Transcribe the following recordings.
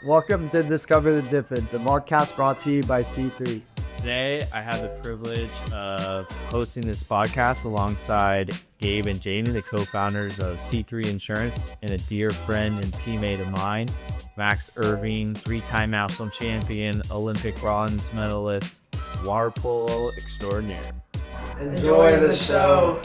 Welcome to Discover the Difference, a podcast brought to you by C3. Today, I have the privilege of hosting this podcast alongside Gabe and Jamie, the co-founders of C3 Insurance, and a dear friend and teammate of mine, Max Irving, three-time national champion, Olympic bronze medalist, water polo extraordinaire. Enjoy the show.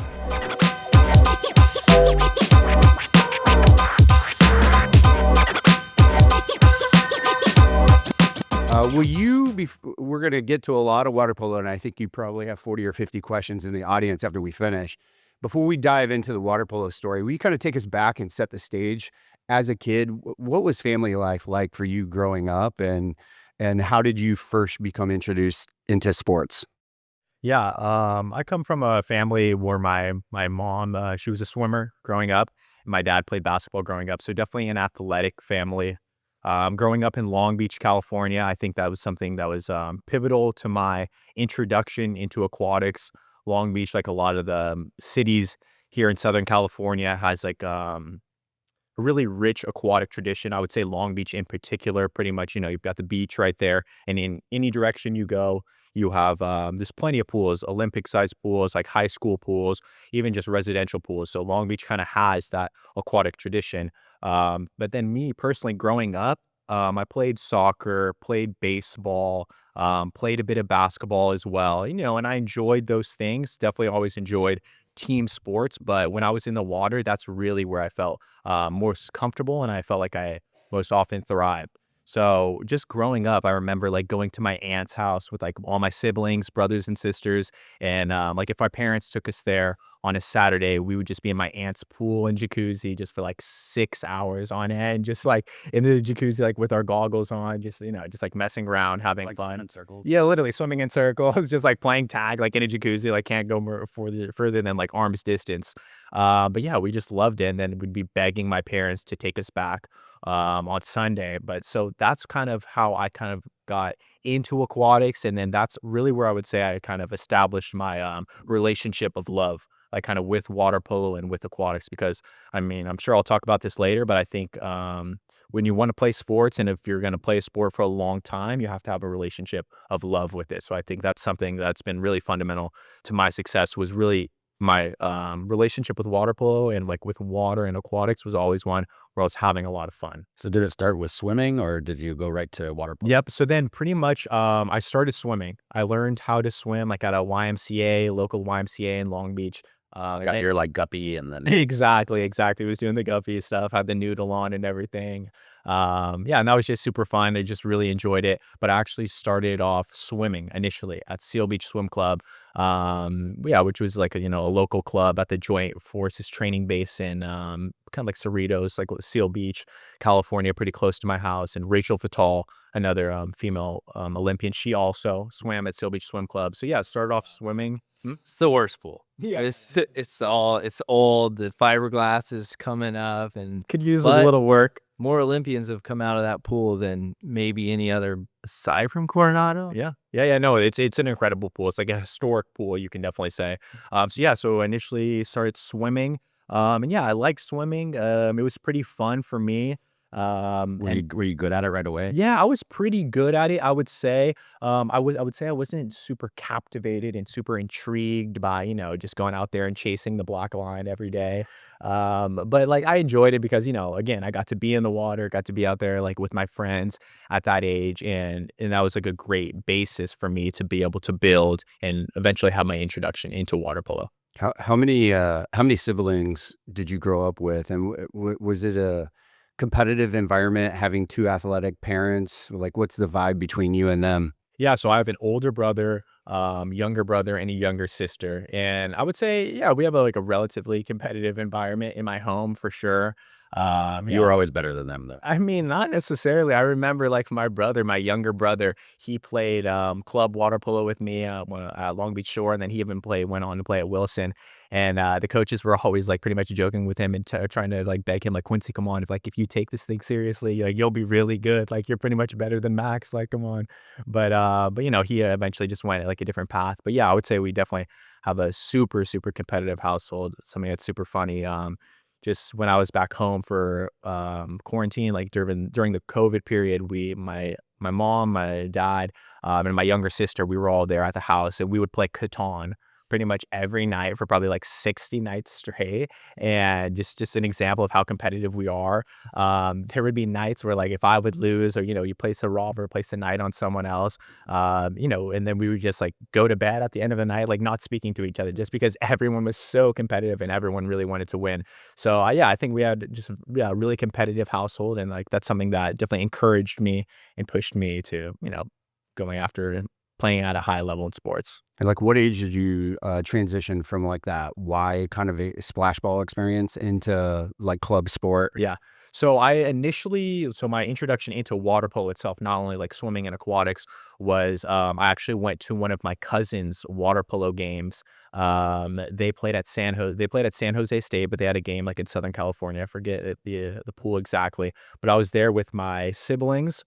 We're going to get to a lot of water polo, and I think you probably have 40 or 50 questions in the audience after we finish. Before we dive into the water polo story, will you kind of take us back and set the stage? As a kid, what was family life like for you growing up, and how did you first become introduced into sports? Yeah, I come from a family where my mom, she was a swimmer growing up. And my dad played basketball growing up, so definitely an athletic family. Growing up in Long Beach, California, I think that was something that was pivotal to my introduction into aquatics. Long Beach, like a lot of the cities here in Southern California, has like a really rich aquatic tradition. I would say Long Beach in particular, pretty much, you've got the beach right there, and in any direction you go, you have there's plenty of pools, Olympic-sized pools, like high school pools, even just residential pools. So Long Beach kind of has that aquatic tradition. But then me personally, growing up, I played soccer, played baseball, played a bit of basketball as well. And I enjoyed those things. Definitely always enjoyed team sports. But when I was in the water, that's really where I felt most comfortable, and I felt like I most often thrived. So just growing up, I remember like going to my aunt's house with like all my siblings, brothers and sisters. And like if our parents took us there on a Saturday, we would just be in my aunt's pool and jacuzzi just for like 6 hours on end, just like in the jacuzzi, like with our goggles on, just like messing around, having Like fun. in circles? Yeah, literally swimming in circles, just like playing tag, like in a jacuzzi, like can't go more further than like arm's distance. But yeah, we just loved it. And then we'd be begging my parents to take us back on Sunday. But so that's kind of how I kind of got into aquatics. And then that's really where I would say I kind of established my relationship of love, like kind of with water polo and with aquatics, because I mean, I'm sure I'll talk about this later, but I think when you want to play sports, and if you're going to play a sport for a long time, you have to have a relationship of love with it. So I think that's something that's been really fundamental to my success, was really my relationship with water polo, and like with water and aquatics was always one where I was having a lot of fun. So did it start with swimming, or did you go right to water polo? Yep. So then pretty much I started swimming. I learned how to swim like at a YMCA, local YMCA in Long Beach. Got your like guppy, and then Exactly. Was doing the guppy stuff, had the noodle on and everything. Yeah, and that was just super fun. I just really enjoyed it. But I actually started off swimming initially at Seal Beach Swim Club. Yeah, which was like a local club at the Joint Forces Training Base in kind of like Cerritos, like Seal Beach, California, pretty close to my house. And Rachel Fatal, another female Olympian, she also swam at Seal Beach Swim Club. So yeah, started off swimming. It's the worst pool. Yeah. It's old. The fiberglass is coming up, and Could use a but little work. more Olympians have come out of that pool than maybe any other aside from Coronado. Yeah. No, it's an incredible pool. It's like a historic pool, you can definitely say. So yeah, so initially started swimming. And yeah, I like swimming. It was pretty fun for me. were you good at it right away? Yeah, I was pretty good at it, I would say. I would say I wasn't super captivated and super intrigued by, just going out there and chasing the black line every day. But like I enjoyed it because, again, I got to be in the water, got to be out there like with my friends at that age, and that was like a great basis for me to be able to build and eventually have my introduction into water polo. How many siblings did you grow up with, and was it a competitive environment having two athletic parents? Like, what's the vibe between you and them? Yeah, so I have an older brother, younger brother, and a younger sister. And I would say, yeah, we have like a relatively competitive environment in my home for sure. You were always better than them, though. I mean, not necessarily. I remember like my younger brother, he played club water polo with me at Long Beach Shore, and then he even went on to play at Wilson. And the coaches were always like pretty much joking with him and trying to like beg him, like, Quincy, come on, if you take this thing seriously, like you'll be really good. Like you're pretty much better than Max. Like, come on. But he eventually just went like a different path. But yeah, I would say we definitely have a super, super competitive household. Something that's super funny. just when I was back home for quarantine, like during the COVID period, my mom, my dad, and my younger sister, we were all there at the house, and we would play Catan pretty much every night for probably like 60 nights straight. And just an example of how competitive we are. There would be nights where, like, if I would lose, or you place a robber, place a knight on someone else, and then we would just like go to bed at the end of the night, like not speaking to each other, just because everyone was so competitive and everyone really wanted to win. So yeah, I think we had just a really competitive household, and like that's something that definitely encouraged me and pushed me to going after and playing at a high level in sports. And like, what age did you transition from like that Y kind of a splash ball experience into like club sport? Yeah. So my introduction into water polo itself, not only like swimming and aquatics, was I actually went to one of my cousin's water polo games. They played at San Jose State, but they had a game like in Southern California. I forget the pool exactly, but I was there with my siblings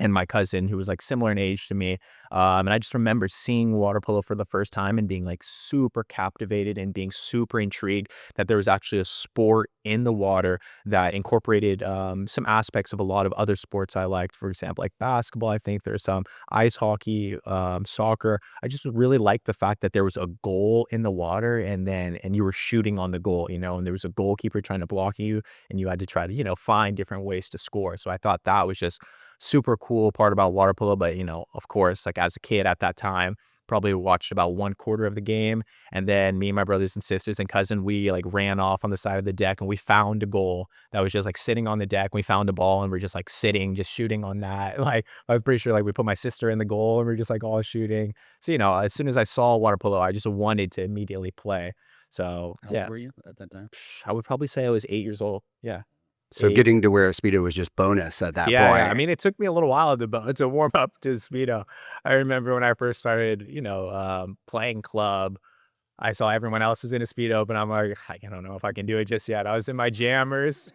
and my cousin, who was like similar in age to me. And I just remember seeing water polo for the first time and being like super captivated and being super intrigued that there was actually a sport in the water that incorporated some aspects of a lot of other sports I liked. For example, like basketball, I think there's some ice hockey, soccer. I just really liked the fact that there was a goal in the water, and you were shooting on the goal, and there was a goalkeeper trying to block you, and you had to try to, find different ways to score. So I thought that was just super cool part about water polo. But of course, like as a kid at that time, probably watched about 1/4 of the game, and then me and my brothers and sisters and cousin, we like ran off on the side of the deck, and we found a goal that was just like sitting on the deck. We found a ball, and we're just like sitting, just shooting on that. Like, I was pretty sure like we put my sister in the goal, and we're just like all shooting. So as soon as I saw water polo, I just wanted to immediately play. So How yeah, old were you at that time? I would probably say I was 8 years old. Yeah. So 8. getting to wear a Speedo was just bonus at that Yeah, point. yeah. I mean, it took me a little while to warm up to Speedo. I remember when I first started, playing club, I saw everyone else was in a Speedo, but I'm like, I don't know if I can do it just yet. I was in my jammers.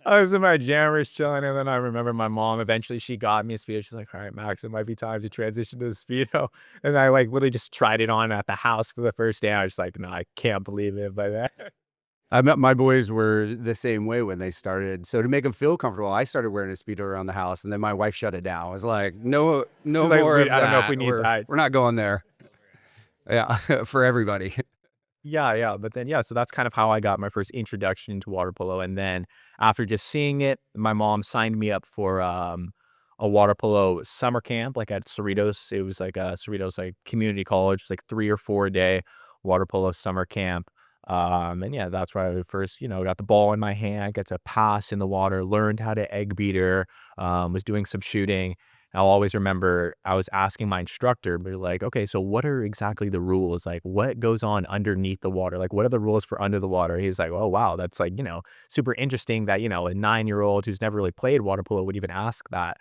I was in my jammers chilling, and then I remember my mom, eventually she got me a Speedo. She's like, all right, Max, it might be time to transition to the Speedo. And I like literally just tried it on at the house for the first day. I was like, no, I can't believe it. But My boys were the same way when they started. So to make them feel comfortable, I started wearing a Speedo around the house, and then my wife shut it down. I was like, no she's like, more of I don't know if that. we need that. We're not going there. Yeah, for everybody. Yeah. But then, so that's kind of how I got my first introduction to water polo. And then after just seeing it, my mom signed me up for a water polo summer camp, like at Cerritos. It was like Cerritos, like community college. It was like 3 or 4 day water polo summer camp. And yeah, that's where I first, got the ball in my hand, got to pass in the water, learned how to egg beater, was doing some shooting. I'll always remember I was asking my instructor, but like, okay, so what are exactly the rules? Like, what goes on underneath the water? Like, what are the rules for under the water? He's like, oh, wow, that's like, super interesting that, a 9-year-old who's never really played water polo would even ask that.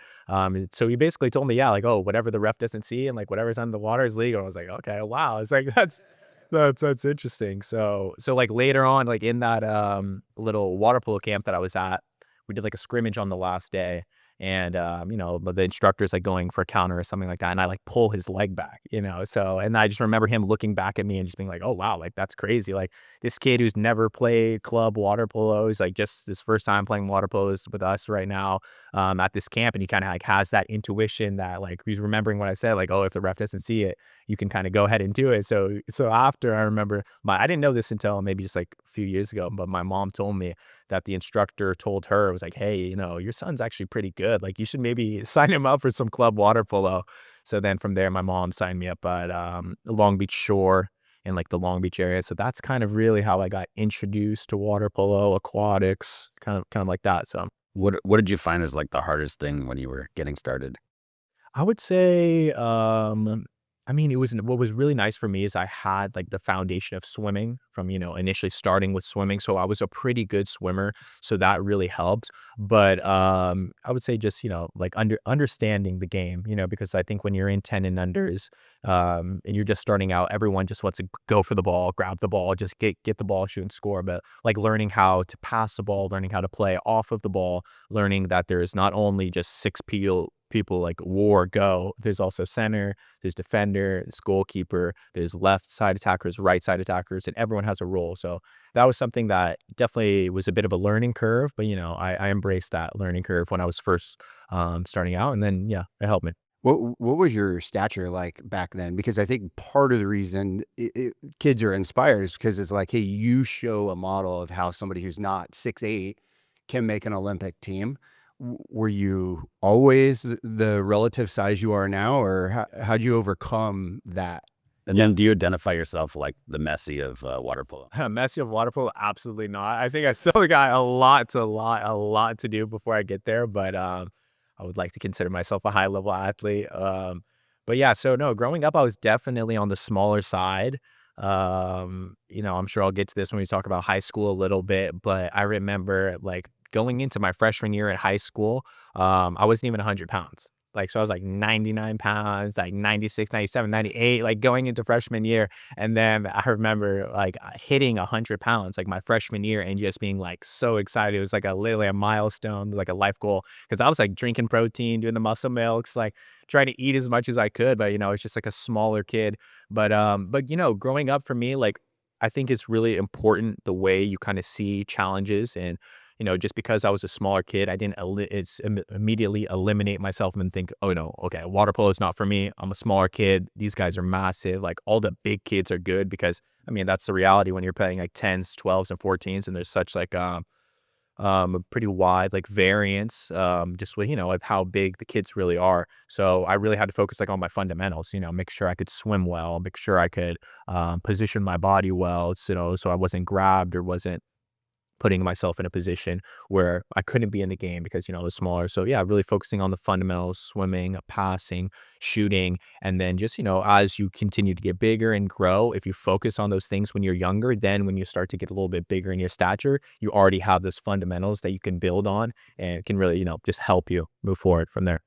So he basically told me, yeah, like, oh, whatever the ref doesn't see and like whatever's under the water is legal. I was like, okay, wow. It's like, that's interesting. So like later on, like in that little water polo camp that I was at, we did like a scrimmage on the last day. And but the instructor's like going for a counter or something like that, and I like pull his leg back, so, and I just remember him looking back at me and just being like, oh wow, like that's crazy. Like this kid who's never played club water polo is like just his first time playing water polo is with us right now at this camp, and he kind of like has that intuition that like he's remembering what I said, like, oh, if the ref doesn't see it, you can kind of go ahead and do it. So after, I remember I didn't know this until maybe just like a few years ago, but my mom told me that the instructor told her, it was like, hey, your son's actually pretty good. Like you should maybe sign him up for some club water polo. So then from there, my mom signed me up at Long Beach Shore in like the Long Beach area. So that's kind of really how I got introduced to water polo, aquatics, kind of like that. So What did you find as like the hardest thing when you were getting started? I would say, I mean, what was really nice for me is I had like the foundation of swimming from, initially starting with swimming. So I was a pretty good swimmer. So that really helped. But I would say just, like understanding the game, because I think when you're in 10 and unders, and you're just starting out, everyone just wants to go for the ball, grab the ball, just get the ball, shoot and score. But like learning how to pass the ball, learning how to play off of the ball, learning that there's not only just six people like war go, there's also center, there's defender, there's goalkeeper, there's left side attackers, right side attackers, and everyone has a role. So that was something that definitely was a bit of a learning curve, but I embraced that learning curve when I was first starting out, and then yeah, it helped me. What was your stature like back then? Because I think part of the reason kids are inspired is because it's like, hey, you show a model of how somebody who's not 6'8" can make an Olympic team. Were you always the relative size you are now, or how'd you overcome that? And then do you identify yourself like the Messi of water polo? Messi of water polo, absolutely not. I think I still got a lot to do before I get there, but I would like to consider myself a high level athlete. But yeah, so no, growing up, I was definitely on the smaller side. I'm sure I'll get to this when we talk about high school a little bit, but I remember like going into my freshman year at high school, I wasn't even 100 pounds. Like, so I was like 99 pounds, like 96, 97, 98, like going into freshman year. And then I remember like hitting 100 pounds, like my freshman year, and just being like so excited. It was like literally a milestone, like a life goal. Cause I was like drinking protein, doing the muscle milks, like trying to eat as much as I could. But, it's just like a smaller kid. But growing up for me, like, I think it's really important the way you kind of see challenges. And just because I was a smaller kid, I didn't immediately eliminate myself and think, oh no, okay, water polo is not for me. I'm a smaller kid. These guys are massive. Like all the big kids are good, because I mean that's the reality when you're playing like 10s, 12s, and 14s, and there's such like a pretty wide like variance just with with how big the kids really are. So I really had to focus like on my fundamentals. Make sure I could swim well, make sure I could position my body well, so I wasn't grabbed or wasn't putting myself in a position where I couldn't be in the game because, I was smaller. So yeah, really focusing on the fundamentals, swimming, passing, shooting. And then just, as you continue to get bigger and grow, if you focus on those things when you're younger, then when you start to get a little bit bigger in your stature, you already have those fundamentals that you can build on, and it can really, just help you move forward from there.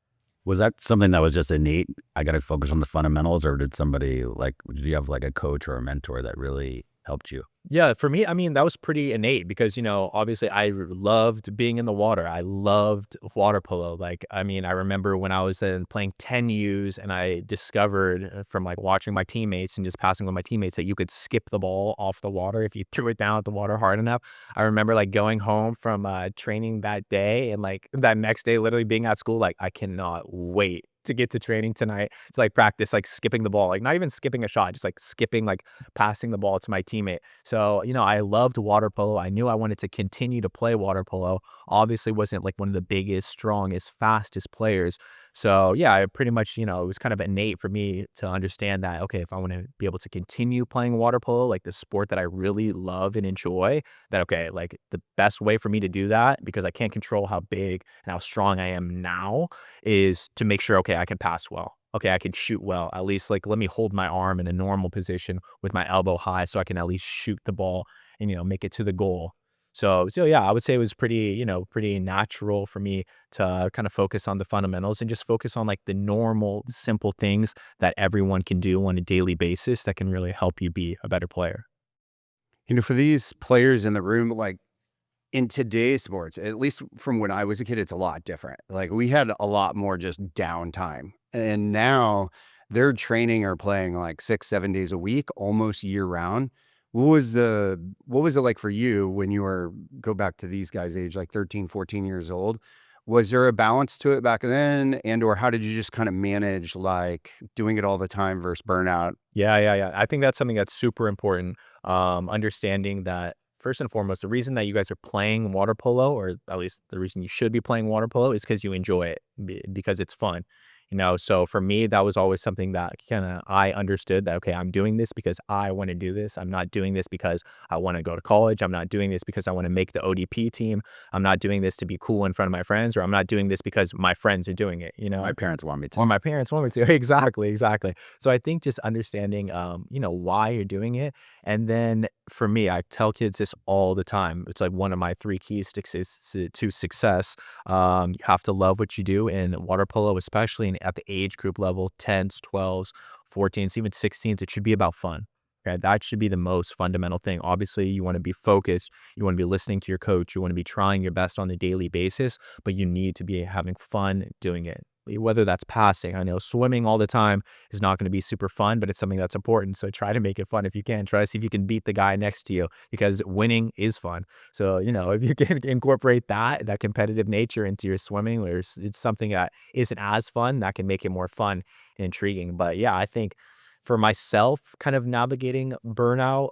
Was that something that was just innate? I got to focus on the fundamentals, or did you have like a coach or a mentor that really helped you? Yeah, for me, I mean, that was pretty innate because, obviously I loved being in the water. I loved water polo. Like, I mean, I remember when I was playing 10Us, and I discovered from like watching my teammates and just passing with my teammates that you could skip the ball off the water if you threw it down at the water hard enough. I remember like going home from training that day, and like that next day literally being at school, like I cannot wait to get to training tonight to like practice like skipping the ball, like not even skipping a shot, just like skipping, like passing the ball to my teammate. So, I loved water polo. I knew I wanted to continue to play water polo. Obviously wasn't like one of the biggest, strongest, fastest players. So yeah, I pretty much, it was kind of innate for me to understand that, okay, if I want to be able to continue playing water polo, like the sport that I really love and enjoy, that, okay, like the best way for me to do that, because I can't control how big and how strong I am now, is to make sure, okay, I can pass well. Okay, I can shoot well. At least like let me hold my arm in a normal position with my elbow high so I can at least shoot the ball and, make it to the goal. So yeah, I would say it was pretty natural for me to kind of focus on the fundamentals and just focus on like the normal, simple things that everyone can do on a daily basis that can really help you be a better player. For these players in the room, like in today's sports, at least from when I was a kid, it's a lot different. Like we had a lot more just downtime, and now they're training or playing like 6, 7 days a week, almost year round. What was it like for you when you were, go back to these guys' age, like 13, 14 years old? Was there a balance to it back then? And, or how did you just kind of manage like doing it all the time versus burnout? Yeah. I think that's something that's super important. Understanding that first and foremost, the reason that you guys are playing water polo, or at least the reason you should be playing water polo, is because you enjoy it, because it's fun. So for me, that was always something that kind of I understood that, okay, I'm doing this because I want to do this. I'm not doing this because I want to go to college. I'm not doing this because I want to make the ODP team. I'm not doing this to be cool in front of my friends, or I'm not doing this because my friends are doing it, My parents want me to. or my parents want me to. Exactly. So I think just understanding, why you're doing it. And then for me, I tell kids this all the time. It's like one of my 3 keys to success. You have to love what you do, in water polo, especially at the age group level, 10s, 12s, 14s, even 16s. It should be about fun. Okay, that should be the most fundamental thing. Obviously, you want to be focused. You want to be listening to your coach. You want to be trying your best on a daily basis, but you need to be having fun doing it. whether that's passing. I know swimming all the time is not going to be super fun, but it's something that's important. So try to make it fun if you can. Try to see if you can beat the guy next to you, because winning is fun. So, if you can incorporate that competitive nature into your swimming, or it's something that isn't as fun, that can make it more fun and intriguing. But yeah, I think for myself, kind of navigating burnout,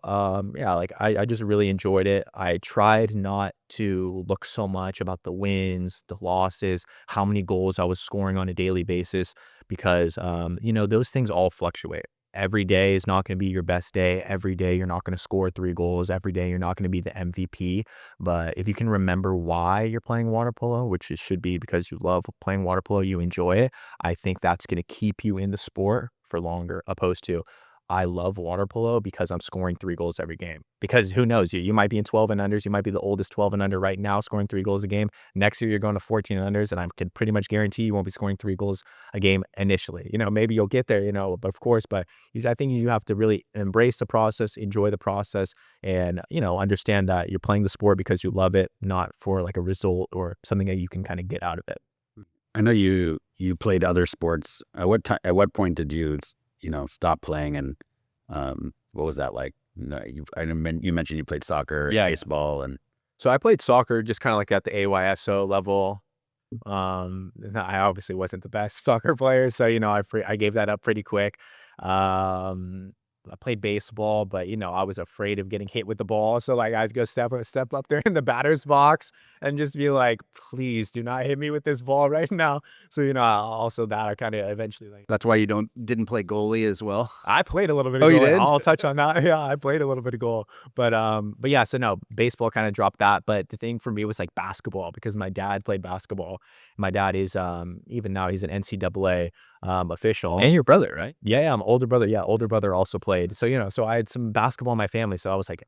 yeah, like I just really enjoyed it. I tried not to look so much about the wins, the losses, how many goals I was scoring on a daily basis, because those things all fluctuate. Every day is not going to be your best day. Every day you're not going to score 3 goals. Every day you're not going to be the MVP. But if you can remember why you're playing water polo, which it should be because you love playing water polo, you enjoy it, I think that's going to keep you in the sport for longer, opposed to I love water polo because I'm scoring 3 goals every game. Because who knows, you might be in 12 and unders, you might be the oldest 12 and under right now, scoring 3 goals a game. Next year you're going to 14 and unders, and I can pretty much guarantee you won't be scoring 3 goals a game initially. Maybe you'll get there, but of course, but I think you have to really embrace the process, enjoy the process, and understand that you're playing the sport because you love it, not for like a result or something that you can kind of get out of it. I know you played other sports. At what point did you stop playing, and what was that like? No, you mentioned you played soccer, Yeah. baseball, and So I played soccer just kind of like at the AYSO level. I obviously wasn't the best soccer player, so I gave that up pretty quick. I played baseball, but I was afraid of getting hit with the ball, so like I'd go step up there in the batter's box and just be like, "Please do not hit me with this ball right now." So also that I kind of eventually like. That's why you didn't play goalie as well. I played a little bit of Oh, goal. you did? I'll touch on that. Yeah, I played a little bit of goal. But yeah, so no, baseball kind of dropped that. But the thing for me was like basketball, because my dad played basketball. My dad is even now he's an NCAA official. And your brother, right? Yeah, I'm older brother. Yeah, older brother also played. So so I had some basketball in my family. So I was like,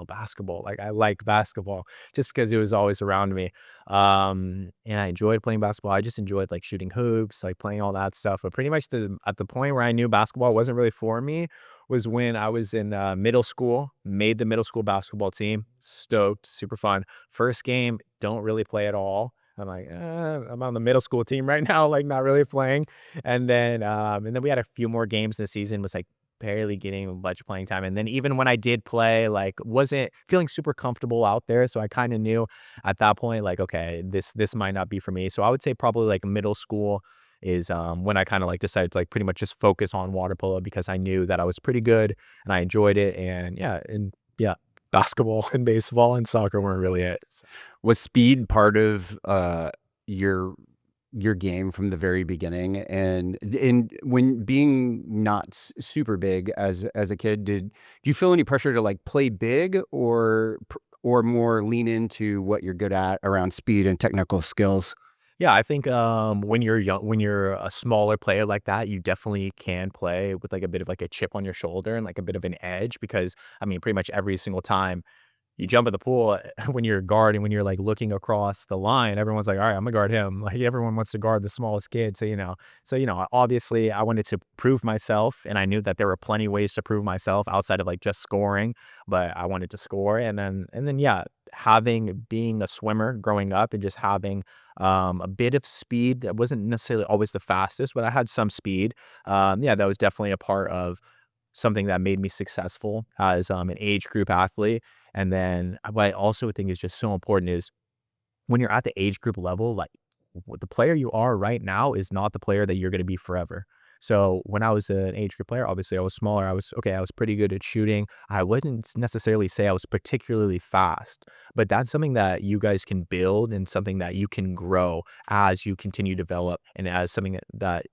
basketball. Like I like basketball just because it was always around me. And I enjoyed playing basketball. I just enjoyed like shooting hoops, like playing all that stuff. But pretty much at the point where I knew basketball wasn't really for me was when I was in middle school, made the middle school basketball team. Stoked, super fun. First game, don't really play at all. I'm like, I'm on the middle school team right now, like not really playing. And then we had a few more games this season, was like barely getting much playing time. And then even when I did play, like wasn't feeling super comfortable out there. So I kind of knew at that point, like, okay, this might not be for me. So I would say probably like middle school is when I kind of like decided to like pretty much just focus on water polo, because I knew that I was pretty good and I enjoyed it. And yeah, basketball and baseball and soccer weren't really it. So. Was speed part of your game from the very beginning? And when being not super big as a kid, do you feel any pressure to like play big, or more lean into what you're good at around speed and technical skills? Yeah, I think when you're young, when you're a smaller player like that, you definitely can play with like a bit of like a chip on your shoulder and like a bit of an edge, because I mean, pretty much every single time you jump in the pool, when you're guarding, when you're like looking across the line, everyone's like, all right, I'm gonna guard him. Like everyone wants to guard the smallest kid. So obviously I wanted to prove myself, and I knew that there were plenty of ways to prove myself outside of like just scoring, but I wanted to score. And then yeah, being a swimmer growing up and just having a bit of speed that wasn't necessarily always the fastest, but I had some speed. Yeah, that was definitely a part of something that made me successful as an age group athlete. And then what I also think is just so important is when you're at the age group level, like the player you are right now is not the player that you're going to be forever. So when I was an age group player, obviously I was smaller. I was pretty good at shooting. I wouldn't necessarily say I was particularly fast, but that's something that you guys can build and something that you can grow as you continue to develop, and as something that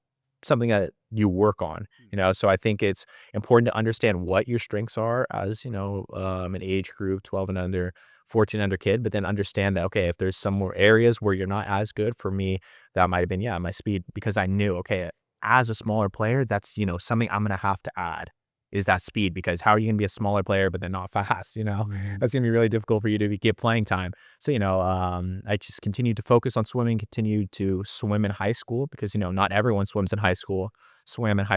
you work on, so I think it's important to understand what your strengths are as, an age group, 12 and under, 14 under kid, but then understand that, okay, if there's some more areas where you're not as good, for me, that might've been, my speed, because I knew, okay, as a smaller player, that's, something I'm going to have to add is that speed, because how are you going to be a smaller player, but then not fast, that's going to be really difficult for you to get playing time. So, I just continued to focus on swimming, continued to swim in high school, because, not everyone swam in high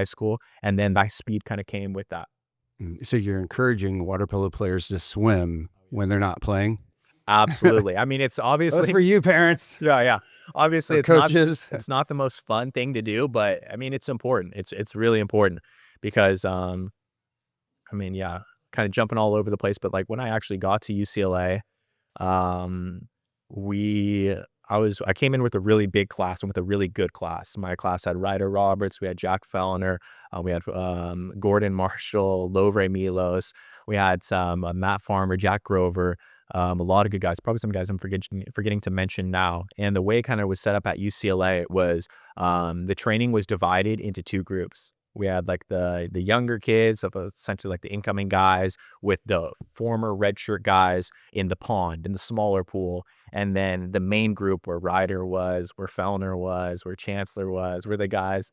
school. And then that speed kind of came with that. So you're encouraging water polo players to swim when they're not playing? Absolutely. I mean, it's That's obviously for you, parents. yeah. Obviously, Or it's not coaches. it's not the most fun thing to do, but I mean, it's important. It's really important because I mean, yeah, kind of jumping all over the place, but like when I actually got to UCLA, um, we I came in with a really big class and with a really good class. My class had Ryder Roberts, we had Jack Fellner, we had Gordon Marshall, Lovre Milos, we had some Matt Farmer, Jack Grover, a lot of good guys. Probably some guys I'm forgetting to mention now. And the way it kind of was set up at UCLA was the training was divided into two groups. We had like the younger kids of essentially like the incoming guys with the former redshirt guys in the pond, in the smaller pool. And then the main group where Ryder was, where Fellner was, where Chancellor was, were the guys,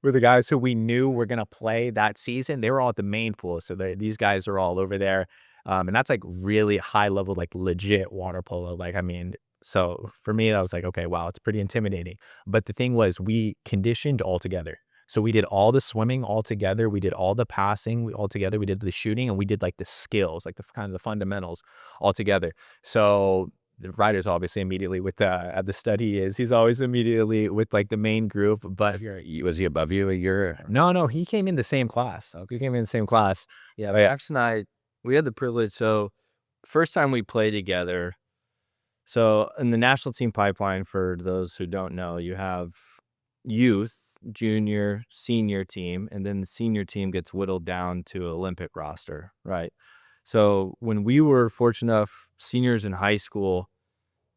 were the guys who we knew were going to play that season. They were all at the main pool. So these guys are all over there. And that's like really high level, like legit water polo. Like, I mean, so for me, I was like, okay, wow, it's pretty intimidating. But the thing was, we conditioned all together. So we did all the swimming all together. We did all the passing all together. We did the shooting, and we did like the skills, like the kind of the fundamentals all together. So the Ryder's obviously immediately with at the study he's always immediately with like the main group. But Was he above you a year? no, he came in the same class. He came in the same class. Yeah, Max and I, we had the privilege. So first time we played together. So in the national team pipeline, for those who don't know, you have youth, junior, senior team, and then the senior team gets whittled down to Olympic roster, right? So when we were fortunate enough, seniors in high school,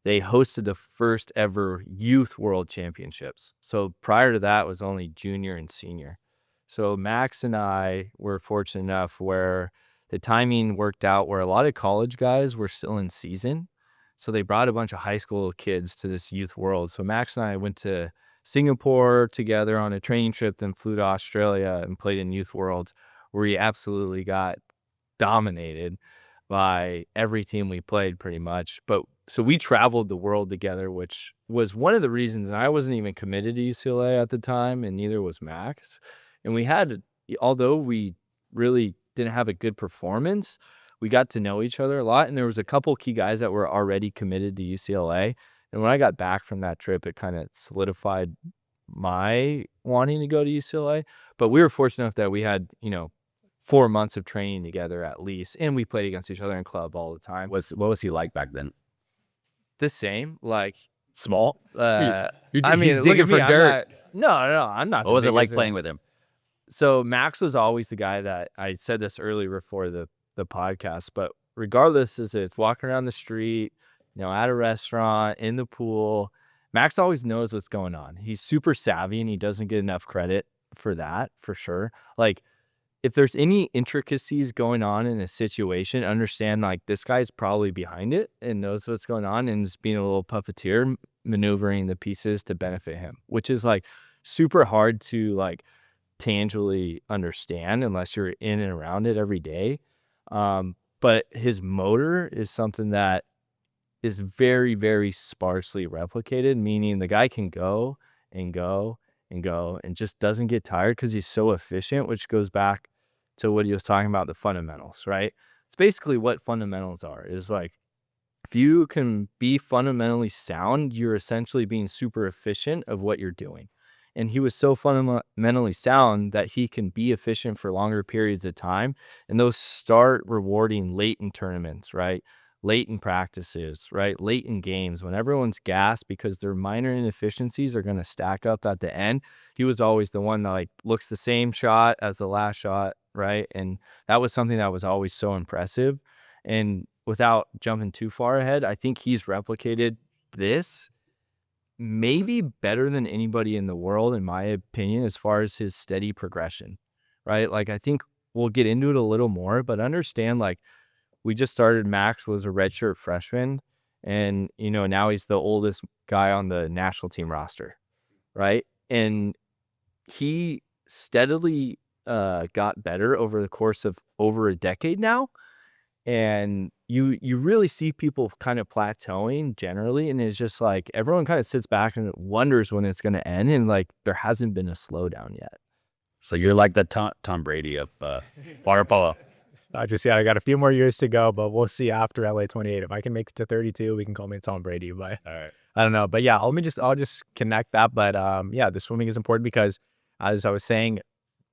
they hosted the first ever youth world championships. So prior to that was only junior and senior. So Max and I were fortunate enough where the timing worked out where a lot of college guys were still in season. So they brought a bunch of high school kids to this youth world. So Max and I went to Singapore together on a training trip, then flew to Australia and played in youth worlds, where we absolutely got dominated by every team we played pretty much. But so we traveled the world together, which was one of the reasons. And I wasn't even committed to UCLA at the time, and neither was Max. And we had, although we really didn't have a good performance, we got to know each other a lot. And there was a couple key guys that were already committed to UCLA. And when I got back from that trip, it kind of solidified my wanting to go to UCLA. But we were fortunate enough that we had, 4 months of training together at least. And we played against each other in club all the time. What was he like back then? The same, like, small. I He's mean, look digging at me, for dirt. No, I'm not. What was it like playing with him? So Max was always the guy that I said this earlier before the podcast, but regardless, it's walking around the street, at a restaurant, in the pool, Max always knows what's going on. He's super savvy and he doesn't get enough credit for that, for sure. Like, if there's any intricacies going on in a situation, understand like this guy's probably behind it and knows what's going on and is being a little puppeteer, maneuvering the pieces to benefit him, which is like super hard to like tangibly understand unless you're in and around it every day. But his motor is something that is very, very sparsely replicated, meaning the guy can go and go and go and just doesn't get tired because he's so efficient, which goes back to what he was talking about, the fundamentals, right? It's basically what fundamentals are, is like, if you can be fundamentally sound, you're essentially being super efficient of what you're doing. And he was so fundamentally sound that he can be efficient for longer periods of time. And those start rewarding late in tournaments, right? Late in practices, right? Late in games when everyone's gassed because their minor inefficiencies are going to stack up at the end. He was always the one that like looks the same shot as the last shot, right? And that was something that was always so impressive. And without jumping too far ahead, I think he's replicated this maybe better than anybody in the world, in my opinion, as far as his steady progression, right? Like, I think we'll get into it a little more, but understand, like, we just started, Max was a redshirt freshman, and, now he's the oldest guy on the national team roster, right? And he steadily got better over the course of over a decade now. And you really see people kind of plateauing generally, and it's just like everyone kind of sits back and wonders when it's going to end, and like there hasn't been a slowdown yet. So you're like the Tom Brady of water polo. I got a few more years to go, but we'll see after LA 28. If I can make it to 32, we can call me Tom Brady. But All right. I don't know. But yeah, I'll just connect that. But yeah, the swimming is important because, as I was saying,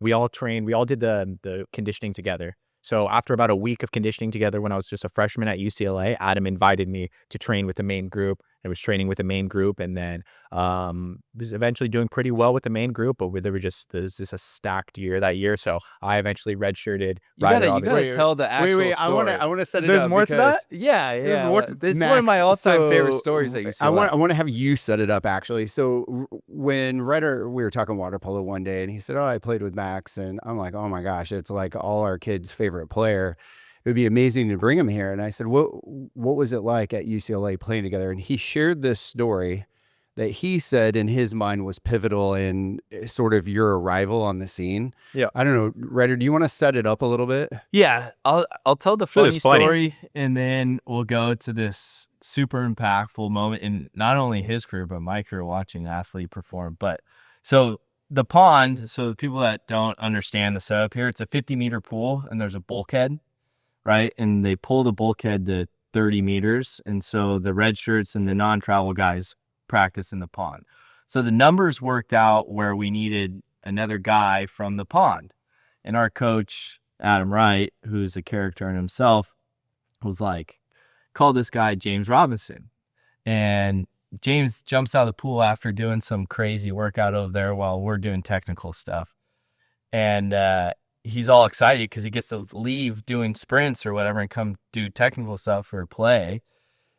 we all did the conditioning together. So after about a week of conditioning together, when I was just a freshman at UCLA, Adam invited me to train with the main group. I was training with the main group, and then was eventually doing pretty well with the main group. But there's just a stacked year that year, so I eventually redshirted. You Ryder, gotta tell the actual Wait, story. I want to set it There's up. more to that? because Yeah, yeah. It's one of Max, my all-time favorite so stories that you I want to have you set it up actually. So when Ryder, we were talking water polo one day, and he said, "Oh, I played with Max," and I'm like, "Oh my gosh, it's like all our kids' favorite player. It would be amazing to bring him here." And I said, "What was it like at UCLA playing together?" And he shared this story that he said in his mind was pivotal in sort of your arrival on the scene. Yeah. I don't know, Ryder, do you want to set it up a little bit? Yeah, I'll tell the funny There's plenty. story, and then we'll go to this super impactful moment in not only his career but my career, watching an athlete perform. But so the pond, so the people that don't understand the setup here, it's a 50-meter pool, and there's a bulkhead, right? And they pull the bulkhead to 30 meters, and so the red shirts and the non-travel guys practice in the pond. So the numbers worked out where we needed another guy from the pond, and our coach Adam Wright, who's a character in himself, was like, call this guy James Robinson. And James jumps out of the pool after doing some crazy workout over there while we're doing technical stuff, and he's all excited because he gets to leave doing sprints or whatever and come do technical stuff for play.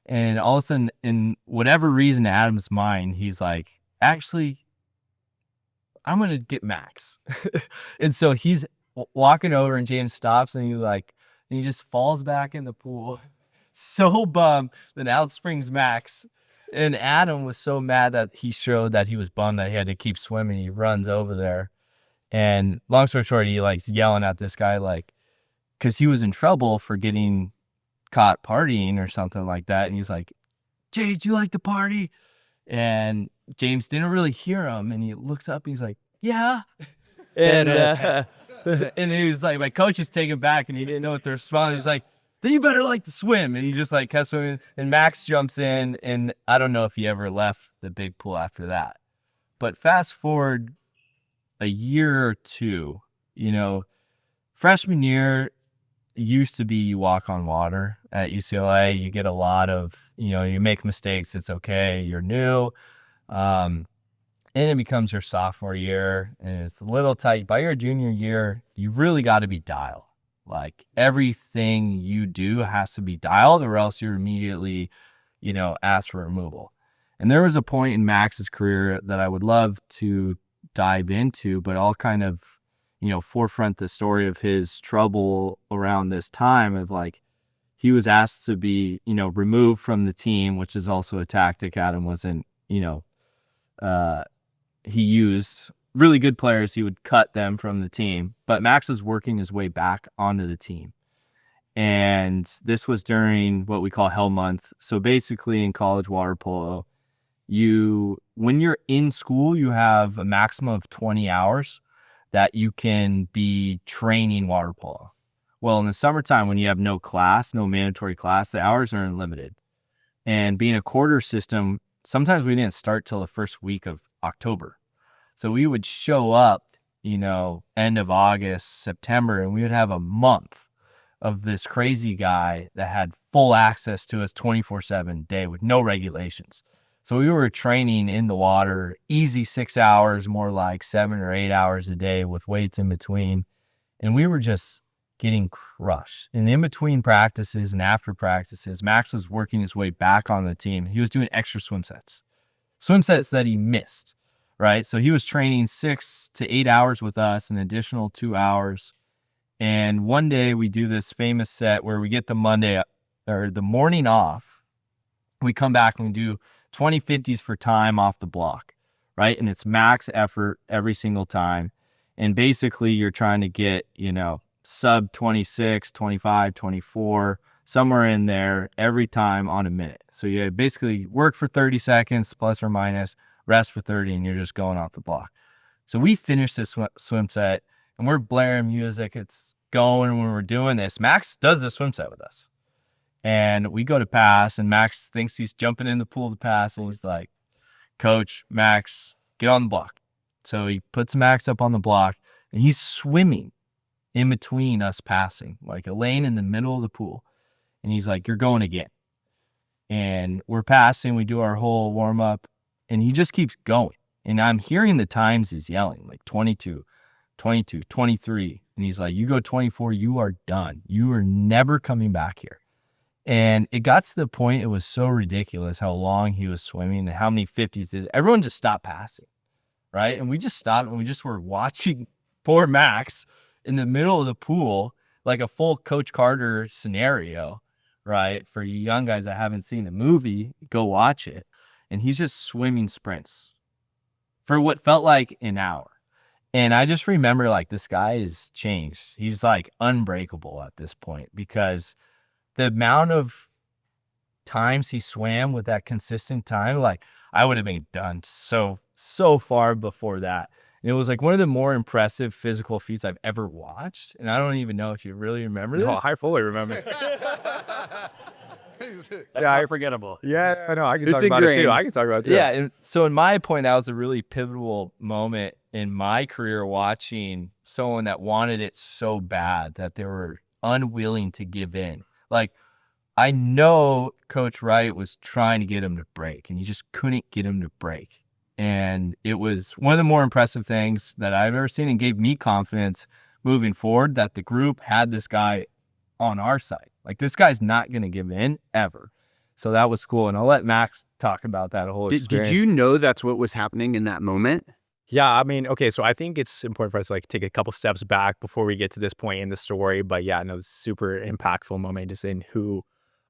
And all of a sudden, in whatever reason, Adam's mind, he's like, actually, I'm going to get Max. And so he's walking over, and James stops, and he just falls back in the pool. So bummed. Then out springs Max. And Adam was so mad that he showed that he was bummed that he had to keep swimming. He runs over there. And long story short, he likes yelling at this guy, like, because he was in trouble for getting caught partying or something like that. And he's like, "Jay, do you like to party?" And James didn't really hear him, and he looks up and he's like, "Yeah." And and he was like, my coach is taken back, and he didn't know what to respond. He's like, "Then you better like to swim." And he just like kept swimming, and Max jumps in, and I don't know if he ever left the big pool after that. But fast forward a year or two, freshman year, used to be you walk on water at UCLA. You get a lot of, you make mistakes. It's okay. You're new. And it becomes your sophomore year, and it's a little tight. By your junior year, you really got to be dialed. Like, everything you do has to be dialed, or else you're immediately, asked for removal. And there was a point in Max's career that I would love to dive into, but I'll kind of, forefront the story of his trouble around this time of, like, he was asked to be, removed from the team, which is also a tactic Adam wasn't, he used. Really good players, he would cut them from the team, but Max was working his way back onto the team. And this was during what we call Hell Month. So basically in college water polo, when you're in school, you have a maximum of 20 hours that you can be training water polo. Well, in the summertime, when you have no class, no mandatory class, the hours are unlimited. And being a quarter system, sometimes we didn't start till the first week of October. So we would show up, end of August, September, and we would have a month of this crazy guy that had full access to us 24/7 day with no regulations. So we were training in the water, easy 6 hours, more like 7 or 8 hours a day with weights in between. And we were just getting crushed. And in between practices and after practices, Max was working his way back on the team. He was doing extra swim sets that he missed, right? So he was training 6 to 8 hours with us, an additional 2 hours. And one day we do this famous set where we get the Monday or the morning off. We come back and we do 20/50s for time off the block, right? And it's max effort every single time. And basically you're trying to get, sub 26, 25, 24, somewhere in there every time on a minute. So you basically work for 30 seconds plus or minus, rest for 30, and you're just going off the block. So we finish this swim set, and we're blaring music. It's going when we're doing this. Max does the swim set with us. And we go to pass, and Max thinks he's jumping in the pool to pass, and he's like, Coach, Max, get on the block. So he puts Max up on the block, and he's swimming in between us passing, like a lane in the middle of the pool. And he's like, you're going again. And we're passing, we do our whole warm-up, and he just keeps going. And I'm hearing the times he's yelling, like 22, 22, 23. And he's like, you go 24, you are done. You are never coming back here. And it got to the point, it was so ridiculous how long he was swimming and how many 50s did. Everyone just stopped passing, right? And we just stopped and we just were watching poor Max in the middle of the pool, like a full Coach Carter scenario, right? For you young guys that haven't seen the movie, go watch it. And he's just swimming sprints for what felt like an hour. And I just remember, like, this guy has changed. He's like unbreakable at this point because the amount of times he swam with that consistent time, like, I would have been done so far before that. And it was like one of the more impressive physical feats I've ever watched. And I don't even know if you really remember this. No, I fully remember. Yeah, forgettable. Yeah, I know. I can talk about it too. I can talk about it too. Yeah. And so in my point, that was a really pivotal moment in my career, watching someone that wanted it so bad that they were unwilling to give in. Like, I know Coach Wright was trying to get him to break, and he just couldn't get him to break. And it was one of the more impressive things that I've ever seen, and gave me confidence moving forward that the group had this guy on our side. Like, this guy's not going to give in ever. So that was cool. And I'll let Max talk about that whole experience. Did you know that's what was happening in that moment? Yeah, I mean, okay, so I think it's important for us to like take a couple steps back before we get to this point in the story. But yeah, no, super impactful moment just in who,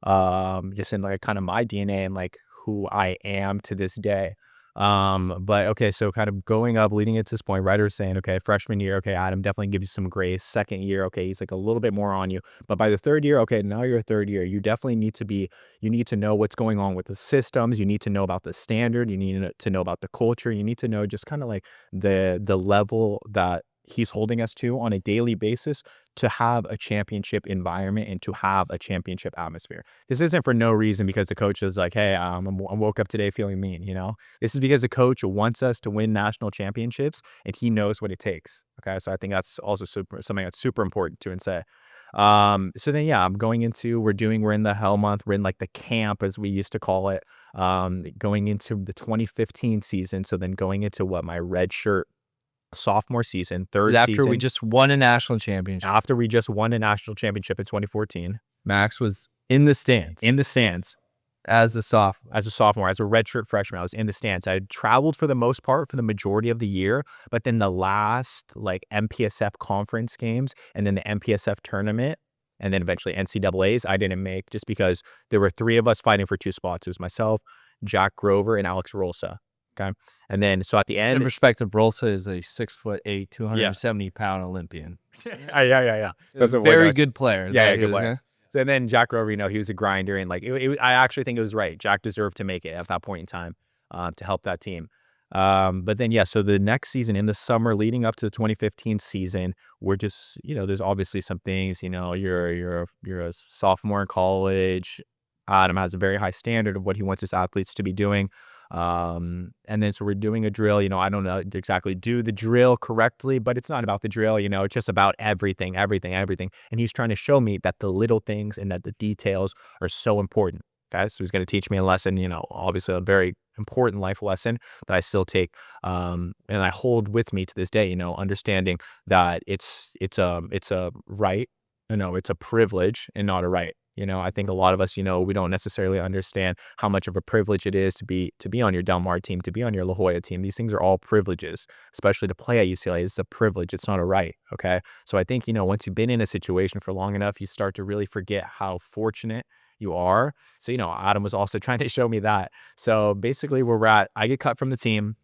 just in like kind of my DNA and like who I am to this day. But okay, so kind of going up, leading it to this point, Ryder's saying, okay, freshman year, okay, Adam definitely gives you some grace. Second year, okay, he's like a little bit more on you. But by the third year, okay, now you're a third year. You definitely need to know what's going on with the systems. You need to know about the standard. You need to know about the culture. You need to know just kind of like the level that he's holding us to on a daily basis to have a championship environment and to have a championship atmosphere. This isn't for no reason because the coach is like, hey, I woke up today feeling mean, you know? This is because the coach wants us to win national championships and he knows what it takes. Okay, so I think that's also something that's super important to and say. So then, yeah, we're in the hell month. We're in like the camp, as we used to call it, going into the 2015 season. So then going into my red shirt sophomore season, third after season. we just won a national championship. After we just won a national championship in 2014. Max was in the stands. As a sophomore. As a redshirt freshman, I was in the stands. I had traveled for the most part for the majority of the year, but then the last like MPSF conference games and then the MPSF tournament and then eventually NCAAs, I didn't make just because there were three of us fighting for two spots. It was myself, Jack Grover, and Alex Rolsa. Okay. And then, so at the end, in perspective, Rolsa is a 6'8", 270-pound Olympian. Yeah. That's a very good player. Yeah, good player. So then Jack Grover, he was a grinder, and like I actually think it was right. Jack deserved to make it at that point in time to help that team. But then, yeah, so the next season in the summer leading up to the 2015 season, we're just, there's obviously some things, you're a sophomore in college. Adam has a very high standard of what he wants his athletes to be doing. And then so we're doing a drill, I don't know exactly do the drill correctly, but it's not about the drill, it's just about everything. And he's trying to show me that the little things and that the details are so important. Okay. So he's going to teach me a lesson, obviously a very important life lesson that I still take, and I hold with me to this day, understanding that it's a right, it's a privilege and not a right. I think a lot of us, we don't necessarily understand how much of a privilege it is to be on your Del Mar team, to be on your La Jolla team. These things are all privileges, especially to play at UCLA. It's a privilege. It's not a right. Okay. So I think, once you've been in a situation for long enough, you start to really forget how fortunate you are. So, Adam was also trying to show me that. So basically I get cut from the team.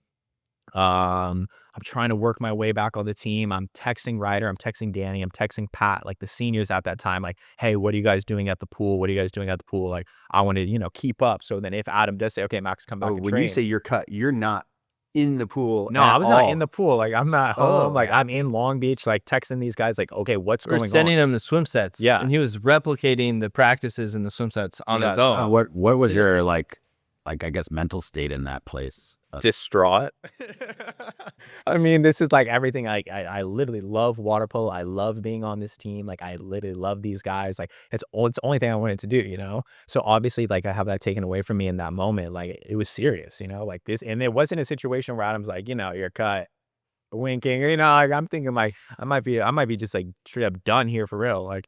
I'm trying to work my way back on the team. I'm texting Ryder, I'm texting Danny, I'm texting Pat, like the seniors at that time, like, hey, what are you guys doing at the pool? Like, I want to, keep up. So then if Adam does say, okay, Max, come back and when train. you say you're cut, you're not in the pool. No, at I was not all. in the pool. Like, I'm not Oh. home. Like, I'm in Long Beach, like texting these guys, like, okay, what's We're going sending on? him the swim sets. Yeah. And he was replicating the practices and the swim sets on his Yes. own. What was your like I guess mental state in that place? Distraught. I mean, this is like everything. I literally love water polo. I love being on this team. Like, I literally love these guys. Like, it's the only thing I wanted to do, you know? So obviously, like, I have that taken away from me in that moment. Like, it was serious, you know, like this. And it wasn't a situation where Adam's like, you know, you're cut, winking, you know, like I'm thinking like I might be just like straight up done here for real. Like,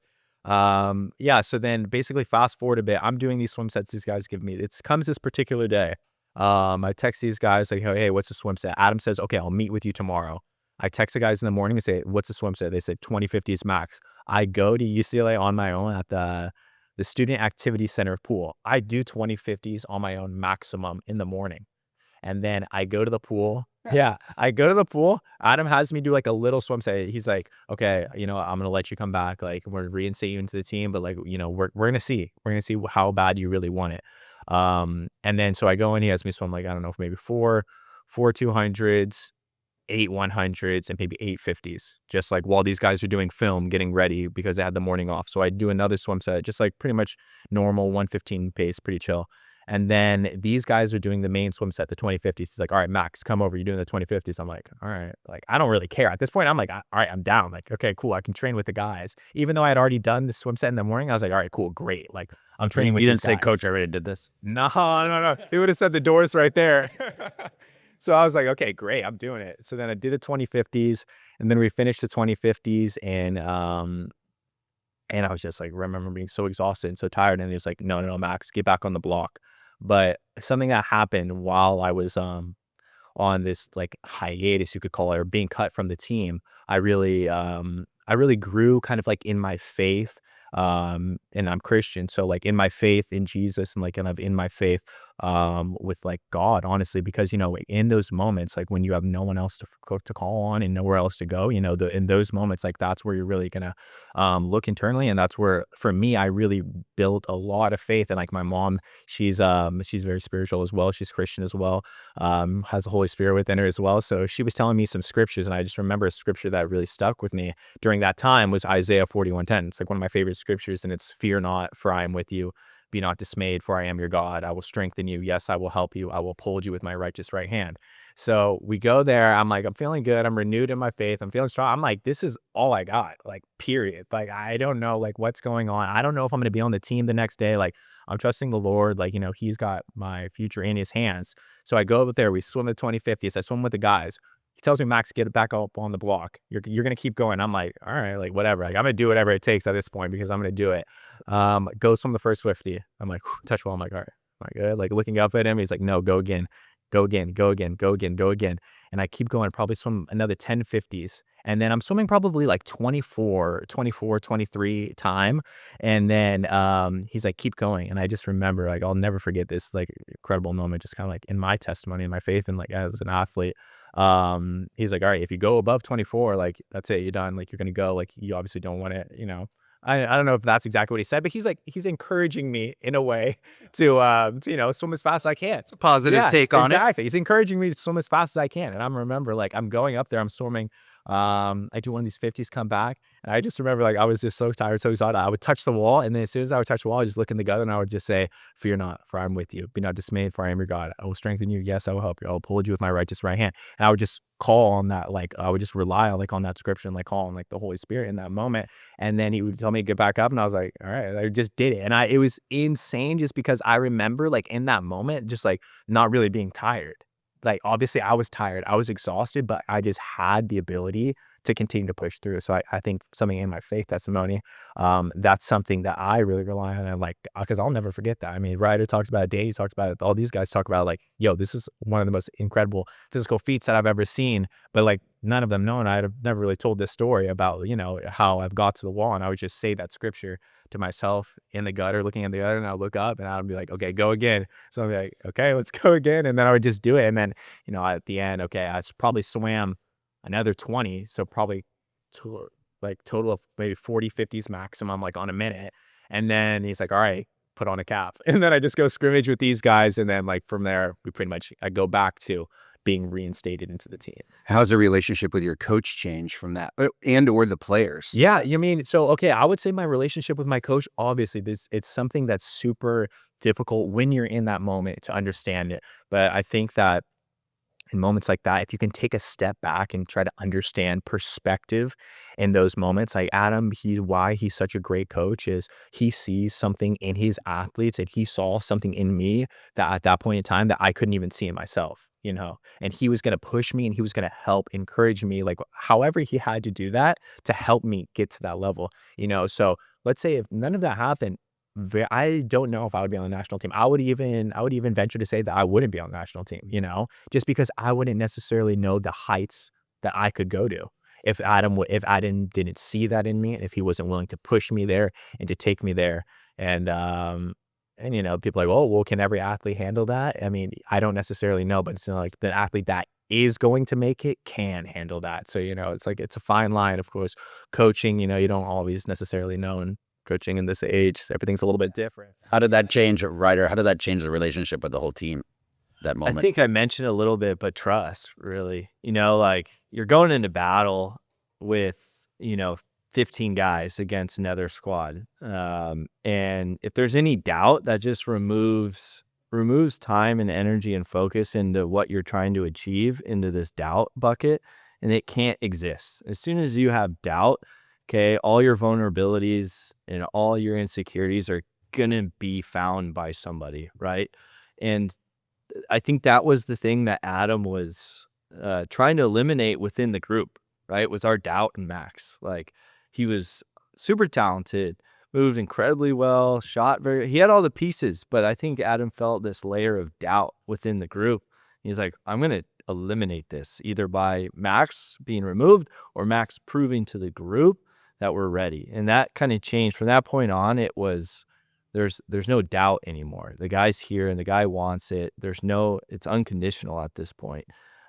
yeah. So then basically fast forward a bit, I'm doing these swim sets these guys give me. It comes this particular day. I text these guys like, hey, what's the swim set? Adam says, okay, I'll meet with you tomorrow. I text the guys in the morning and say, what's the swim set? They said 2050s max. I go to UCLA on my own at the Student Activity Center pool. I do 2050s on my own maximum in the morning. And then I go to the pool. Yeah, I go to the pool. Adam has me do like a little swim set. He's like, okay, you know, I'm gonna let you come back. Like, we're gonna reinstate you into the team, but like, you know, we're gonna see. We're gonna see how bad you really want it. And then so I go in, he has me swim like, I don't know, maybe four 200s, 8 100s, and maybe 8 50s. Just like while these guys are doing film, getting ready because they had the morning off. So I do another swim set, just like pretty much normal 115 pace, pretty chill. And then these guys are doing the main swim set, the 2050s. He's like, all right, Max, come over. You're doing the 2050s. I'm like, all right. Like, I don't really care. At this point, I'm like, all right, I'm down. Like, okay, cool. I can train with the guys. Even though I had already done the swim set in the morning, I was like, all right, cool, great. Like, I'm training with You these didn't say, guys. Coach, I already did this. No. He would have said the doors right there. So I was like, okay, great. I'm doing it. So then I did the 2050s, and then we finished the 2050s, and I was just like, remember being so exhausted and so tired. And he was like, no, Max, get back on the block. But something that happened while I was on this like hiatus, you could call it, or being cut from the team, I really grew kind of like in my faith. And I'm Christian, so like in my faith in Jesus, and like kind of in my faith with like God, honestly, because you know, in those moments, like when you have no one else to call on and nowhere else to go, you know, in those moments, like that's where you're really gonna look internally. And that's where for me, I really built a lot of faith. And like my mom, she's very spiritual as well, she's Christian as well, has the Holy Spirit within her as well. So she was telling me some scriptures, and I just remember a scripture that really stuck with me during that time was Isaiah 41:10. It's like one of my favorite scriptures, and it's, fear not, for I am with you. Be not dismayed, for I am your God. I will strengthen you. Yes, I will help you. I will uphold you with my righteous right hand. So we go there. I'm like, I'm feeling good. I'm renewed in my faith. I'm feeling strong. I'm like, this is all I got, like, period. Like, I don't know, like, what's going on. I don't know if I'm going to be on the team the next day. Like, I'm trusting the Lord. Like, you know, he's got my future in his hands. So I go over there. We swim the 2050s. I swim with the guys. He tells me, Max, get it back up on the block. You're going to keep going. I'm like, all right, like whatever. Like, I'm going to do whatever it takes at this point because I'm going to do it. Goes from the first 50. I'm like, touch wall. I'm like, all right, am I good? Like looking up at him. He's like, no, go again. Go again, go again, go again, go again. And I keep going, probably swim another 10 50s. And then I'm swimming probably like 24, 23 time. And then he's like, keep going. And I just remember, like, I'll never forget this like incredible moment, just kind of like in my testimony and my faith and like as an athlete. He's like, all right, if you go above 24, like that's it, you're done. Like you're gonna go. Like you obviously don't want to, you know. I don't know if that's exactly what he said, but he's encouraging me in a way to you know, swim as fast as I can. It's a positive take on it. Exactly. He's encouraging me to swim as fast as I can. And I remember like I'm going up there, I'm swimming. I do one of these 50s, come back, and I just remember like I was just so tired, so exhausted. I would touch the wall, and then as soon as I would touch the wall, I would just look in the gutter and I would just say, fear not, for I am with you. Be not dismayed, for I am your God. I will strengthen you. Yes, I will help you. I will uphold you with my righteous right hand. And I would just call on that, like I would just rely on like on that scripture and like call on like the Holy Spirit in that moment. And then he would tell me to get back up, and I was like, all right, I just did it. And it was insane just because I remember like in that moment just like not really being tired. Like obviously I was tired, I was exhausted, but I just had the ability to continue to push through. So I think something in my faith testimony, that's something that I really rely on. And like, because I'll never forget that. I mean, Ryder talks about it, Dave talks about it, all these guys talk about like, yo, this is one of the most incredible physical feats that I've ever seen. But like none of them know, and I've never really told this story about, you know, how I've got to the wall, and I would just say that scripture to myself in the gutter, looking at the gutter, and I'll look up and I'll be like, okay, go again. So I'll be like, okay, let's go again. And then I would just do it. And then, you know, at the end, okay, I probably swam another 20. So probably like total of maybe 40, 50s maximum, like on a minute. And then he's like, all right, put on a cap. And then I just go scrimmage with these guys. And then like from there, I go back to being reinstated into the team. How's the relationship with your coach change from that, and or the players? Yeah, you mean, so okay, I would say my relationship with my coach, obviously it's something that's super difficult when you're in that moment to understand it. But I think that in moments like that, if you can take a step back and try to understand perspective in those moments, like Adam, why he's such a great coach is he sees something in his athletes, and he saw something in me that at that point in time that I couldn't even see in myself, and he was going to push me, and he was going to help encourage me, like however he had to do that to help me get to that level. So let's say if none of that happened, I don't know if I would be on the national team. I would even venture to say that I wouldn't be on the national team, just because I wouldn't necessarily know the heights that I could go to if Adam didn't see that in me, and if he wasn't willing to push me there and to take me there. And people are like, oh, well, can every athlete handle that? I mean, I don't necessarily know, but it's like the athlete that is going to make it can handle that. So, it's like, it's a fine line, of course. Coaching, you don't always necessarily know, and coaching in this age, everything's a little bit different. How did that change, Ryder? How did that change the relationship with the whole team, that moment? I think I mentioned a little bit, but trust, really. Like you're going into battle with, 15 guys against another squad. And if there's any doubt, that just removes time and energy and focus into what you're trying to achieve into this doubt bucket, and it can't exist. As soon as you have doubt, okay, all your vulnerabilities and all your insecurities are going to be found by somebody, right? And I think that was the thing that Adam was trying to eliminate within the group, right? Was our doubt in Max. Like, he was super talented, moved incredibly well, he had all the pieces, but I think Adam felt this layer of doubt within the group. He's like, I'm going to eliminate this either by Max being removed or Max proving to the group that we're ready. And that kind of changed from that point on. It was, there's no doubt anymore. The guy's here and the guy wants it. It's unconditional at this point.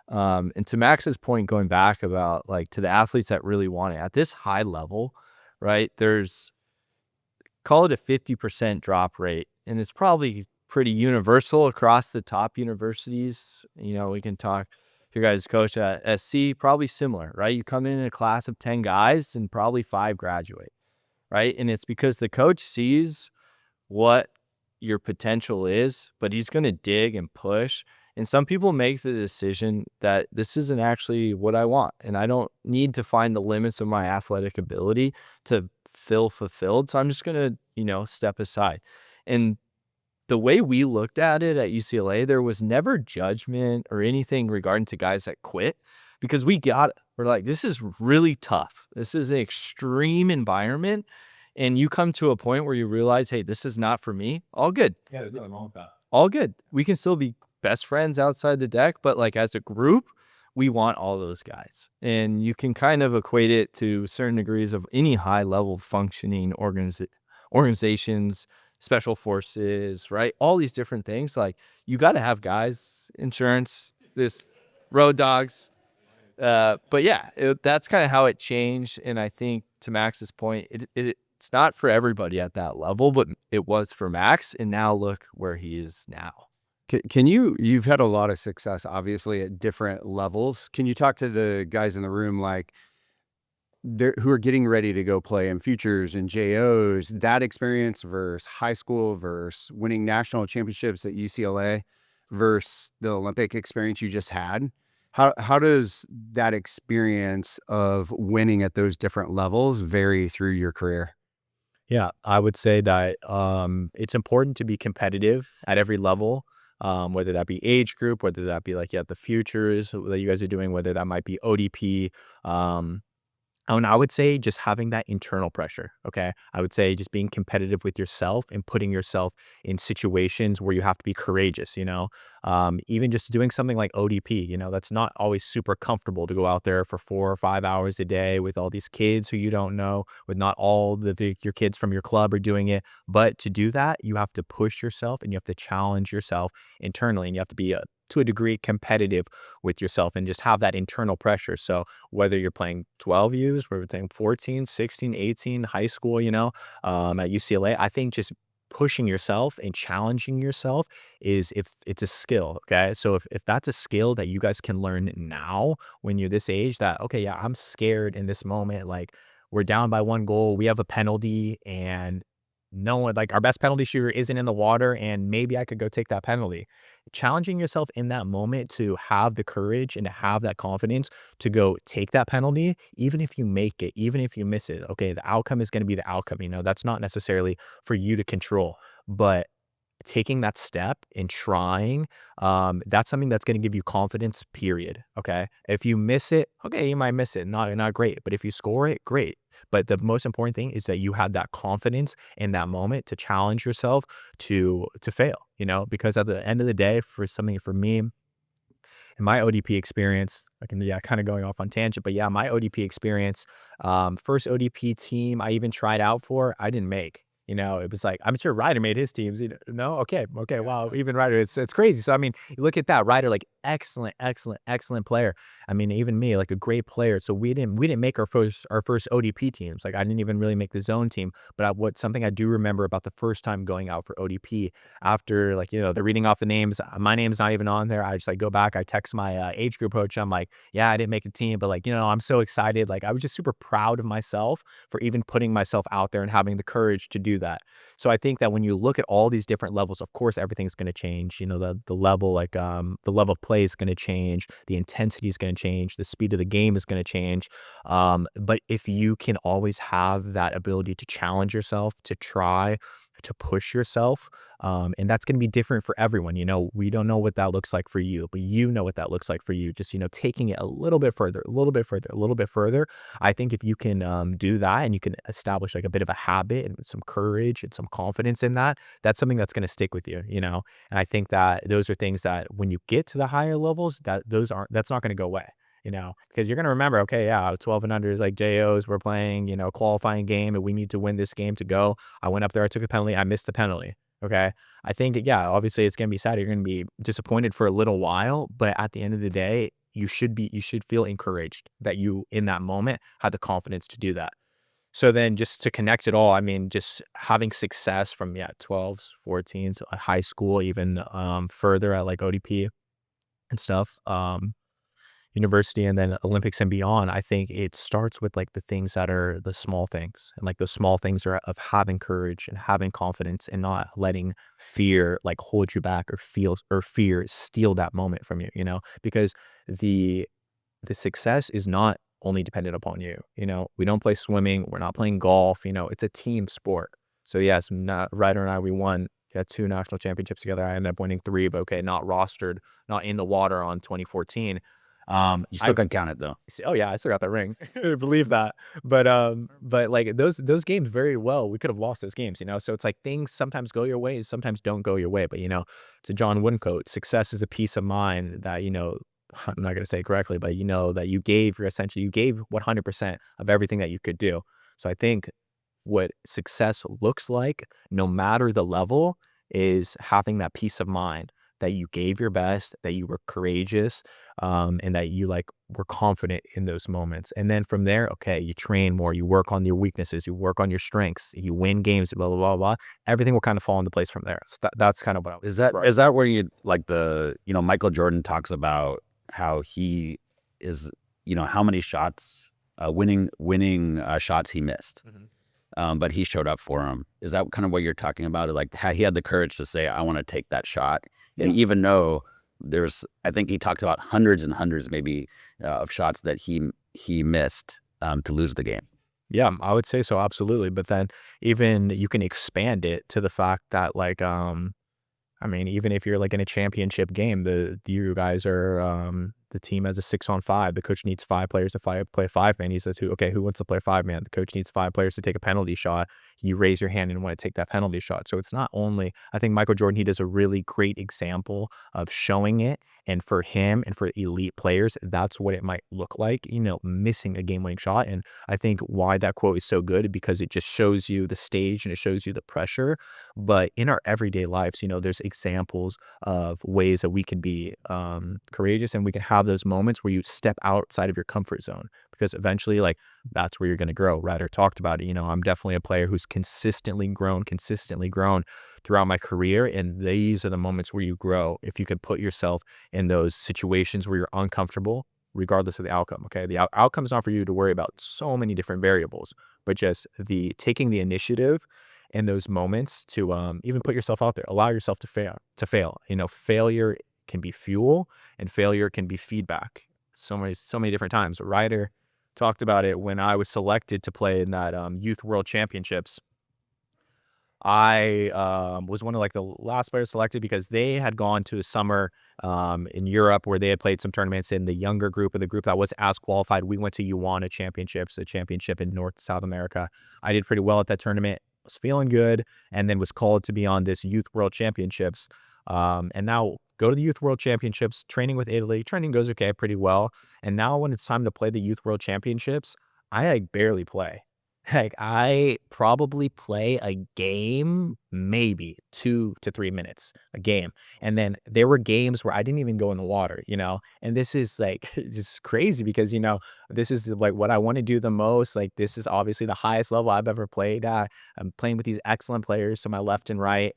And to Max's point, going back about like to the athletes that really want it at this high level, right? Call it a 50% drop rate. And it's probably pretty universal across the top universities. We can talk, your guys' coach at SC, probably similar, right? You come in a class of 10 guys and probably 5 graduate, right? And it's because the coach sees what your potential is, but he's going to dig and push. And some people make the decision that this isn't actually what I want, and I don't need to find the limits of my athletic ability to feel fulfilled. So I'm just going to, step aside. And the way we looked at it at UCLA, there was never judgment or anything regarding to guys that quit, because we're like, this is really tough. This is an extreme environment. And you come to a point where you realize, hey, this is not for me. All good. Yeah, there's nothing wrong with that. All good. We can still be best friends outside the deck, but like as a group, we want all those guys. And you can kind of equate it to certain degrees of any high level functioning organizations, special forces, right? All these different things. Like, you got to have guys, insurance, this road dogs. But yeah, that's kind of how it changed. And I think to Max's point, it's not for everybody at that level, but it was for Max. And now look where he is now. You've had a lot of success, obviously, at different levels. Can you talk to the guys in the room, like, who are getting ready to go play in futures and JOs, that experience versus high school versus winning national championships at UCLA versus the Olympic experience you just had? How does that experience of winning at those different levels vary through your career? Yeah, I would say that it's important to be competitive at every level, whether that be age group, whether that be like the futures that you guys are doing, whether that might be ODP. And I would say just having that internal pressure, okay? I would say just being competitive with yourself and putting yourself in situations where you have to be courageous, even just doing something like ODP, that's not always super comfortable to go out there for 4 or 5 hours a day with all these kids who you don't know, with not all your kids from your club are doing it. But to do that, you have to push yourself and you have to challenge yourself internally, and you have to be to a degree competitive with yourself and just have that internal pressure. So whether you're playing 12 U's, whether you're playing 14, 16, 18, high school, at UCLA, I think just pushing yourself and challenging yourself is if it's a skill, okay? So if that's a skill that you guys can learn now when you're this age, that, okay, yeah, I'm scared in this moment, like we're down by 1 goal, we have a penalty, and no one, like our best penalty shooter isn't in the water, and maybe I could go take that penalty. Challenging yourself in that moment to have the courage and to have that confidence to go take that penalty, even if you make it, even if you miss it, okay, the outcome is going to be the outcome. That's not necessarily for you to control, but taking that step and trying, that's something that's going to give you confidence, period. Okay. If you miss it, okay, you might miss it. Not great. But if you score it, great. But the most important thing is that you had that confidence in that moment to challenge yourself to fail, because at the end of the day, for me, in my ODP experience, kind of going off on tangent, but yeah, my ODP experience, first ODP team I even tried out for, I didn't make. It was like, I'm sure Ryder made his teams. No, okay, wow, even Ryder, it's crazy. So you look at that, Ryder, like excellent player. Even me, like a great player. So we didn't make our first ODP teams. Like I didn't even really make the zone team. But something I do remember about the first time going out for ODP, after they're reading off the names, my name's not even on there. I just go back, I text my age group coach. I'm like, yeah, I didn't make a team, but I'm so excited. Like I was just super proud of myself for even putting myself out there and having the courage to do that. So I think that when you look at all these different levels, of course, everything's going to change. The level, the level of play is going to change. The intensity is going to change. The speed of the game is going to change. But if you can always have that ability to challenge yourself, to try, to push yourself, and that's going to be different for everyone. We don't know what that looks like for you, but what that looks like for you. Just, taking it a little bit further, a little bit further, a little bit further. I think if you can do that, and you can establish like a bit of a habit and some courage and some confidence in that, that's something that's going to stick with you, And I think that those are things that when you get to the higher levels, that's not going to go away. Because you're going to remember, okay, yeah, 12 and under is like JOs, we're playing, qualifying game, and we need to win this game to go. I went up there, I took a penalty, I missed the penalty. Okay. I think, yeah, obviously it's going to be sad. You're going to be disappointed for a little while, but at the end of the day, you should feel encouraged that you, in that moment, had the confidence to do that. So then just to connect it all, just having success from, 12s, 14s, high school, even further at like ODP and stuff, university, and then Olympics and beyond. I think it starts with like the things that are the small things, and like the small things are of having courage and having confidence and not letting fear like hold you back or fear steal that moment from you, because the success is not only dependent upon you. We don't play swimming, we're not playing golf, it's a team sport. So yes, Ryder and I, we won 2 national championships together. I ended up winning 3, but okay, not rostered, not in the water on 2014. You still can count it though. Oh yeah, I still got the ring. Believe that. But like those games, very well, we could have lost those games, So it's like things sometimes go your way, sometimes don't go your way. But it's a John Wooden quote: success is a peace of mind that, I'm not gonna say it correctly, but that you gave 100% of everything that you could do. So I think what success looks like, no matter the level, is having that peace of mind that you gave your best, that you were courageous, and that you were confident in those moments. And then from there, okay, you train more, you work on your weaknesses, you work on your strengths, you win games, blah, blah, blah, blah. Everything will kind of fall into place from there. So that's kind of what I was. Is that where you like Michael Jordan talks about how he is, how many shots, winning shots he missed. But he showed up for him. Is that kind of what you're talking about? Like how he had the courage to say, I want to take that shot. And even though I think he talked about hundreds and hundreds maybe of shots that he missed to lose the game. Yeah, I would say so. Absolutely. But then even you can expand it to the fact that even if you're like in a championship game, you guys are, the team has a 6-on-5. The coach needs 5 players to play 5-man. He says, who wants to play 5-man? The coach needs 5 players to take a penalty shot. You raise your hand and want to take that penalty shot. So it's not only, I think Michael Jordan, he does a really great example of showing it. And for him and for elite players, that's what it might look like, missing a game-winning shot. And I think why that quote is so good, because it just shows you the stage and it shows you the pressure. But in our everyday lives, there's examples of ways that we can be courageous and we can have have those moments where you step outside of your comfort zone, because eventually, like, that's where you're going to grow. Ryder talked about it. I'm definitely a player who's consistently grown throughout my career. And these are the moments where you grow. If you could put yourself in those situations where you're uncomfortable, regardless of the outcome. Okay. The outcome is not for you to worry about so many different variables, but just taking the initiative in those moments to even put yourself out there, allow yourself to fail. Failure can be fuel and failure can be feedback. So many different times. Ryder talked about it when I was selected to play in that Youth World Championships. I was one of like the last players selected because they had gone to a summer in Europe where they had played some tournaments in the younger group, and the group that was as qualified. We went to UANA Championships, a championship in South America. I did pretty well at that tournament, was feeling good, and then was called to be on this Youth World Championships. And now go to the Youth World Championships, training with Italy. Training goes okay, pretty well. And now when it's time to play the Youth World Championships, I like barely play. Like, I probably play a game, maybe 2 to 3 minutes a game. And then there were games where I didn't even go in the water, and this is like just crazy because, this is like what I want to do the most. Like, this is obviously the highest level I've ever played at. I'm playing with these excellent players to my left and right,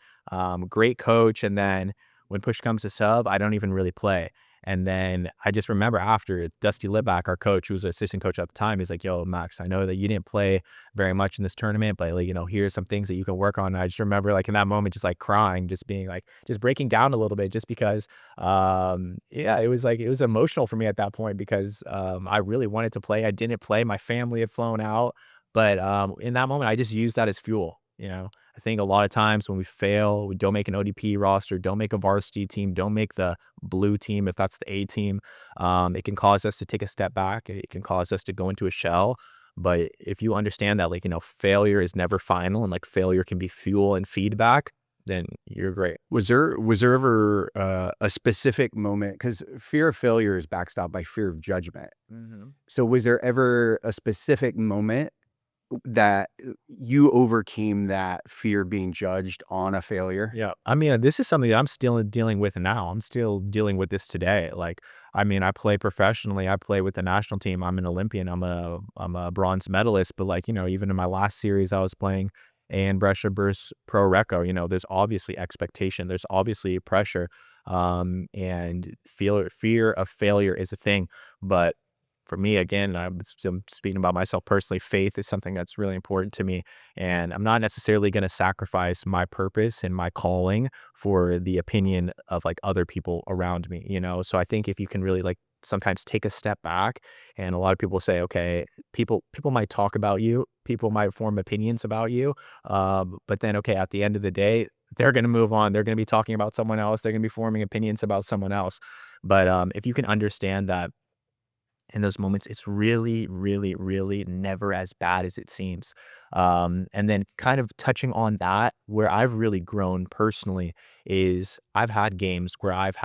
great coach. And then when push comes to sub, I don't even really play. And then I just remember after, Dusty Litback, our coach, who was an assistant coach at the time, he's like, yo, Max, I know that you didn't play very much in this tournament, but like, here's some things that you can work on. And I just remember like in that moment, just like crying, just being like, just breaking down a little bit, just because, it was emotional for me at that point because I really wanted to play. I didn't play. My family had flown out. But in that moment, I just used that as fuel. I think a lot of times when we fail, we don't make an ODP roster, don't make a varsity team, don't make the blue team if that's the A team. It can cause us to take a step back. It can cause us to go into a shell. But if you understand that, like, failure is never final, and like failure can be fuel and feedback, then you're great. Was there ever a specific moment, because fear of failure is backstopped by fear of judgment. So was there ever a specific moment that you overcame that fear of being judged on a failure? Yeah. I mean, this is something that I'm still dealing with now. I'm still dealing with this today. Like, I mean, I play professionally. I play with the national team. I'm an Olympian. I'm a bronze medalist. But like, even in my last series, I was playing and Brescia versus Pro Recco. There's obviously expectation. There's obviously pressure. And fear of failure is a thing. But for me, again, I'm speaking about myself personally, faith is something that's really important to me. And I'm not necessarily going to sacrifice my purpose and my calling for the opinion of like other people around me, So I think if you can really like sometimes take a step back, and a lot of people say, okay, people might talk about you, people might form opinions about you. But then, okay, at the end of the day, they're going to move on. They're going to be talking about someone else. They're going to be forming opinions about someone else. But if you can understand that, in those moments, it's really, really, really never as bad as it seems. And then kind of touching on that, where I've really grown personally is I've had games where I've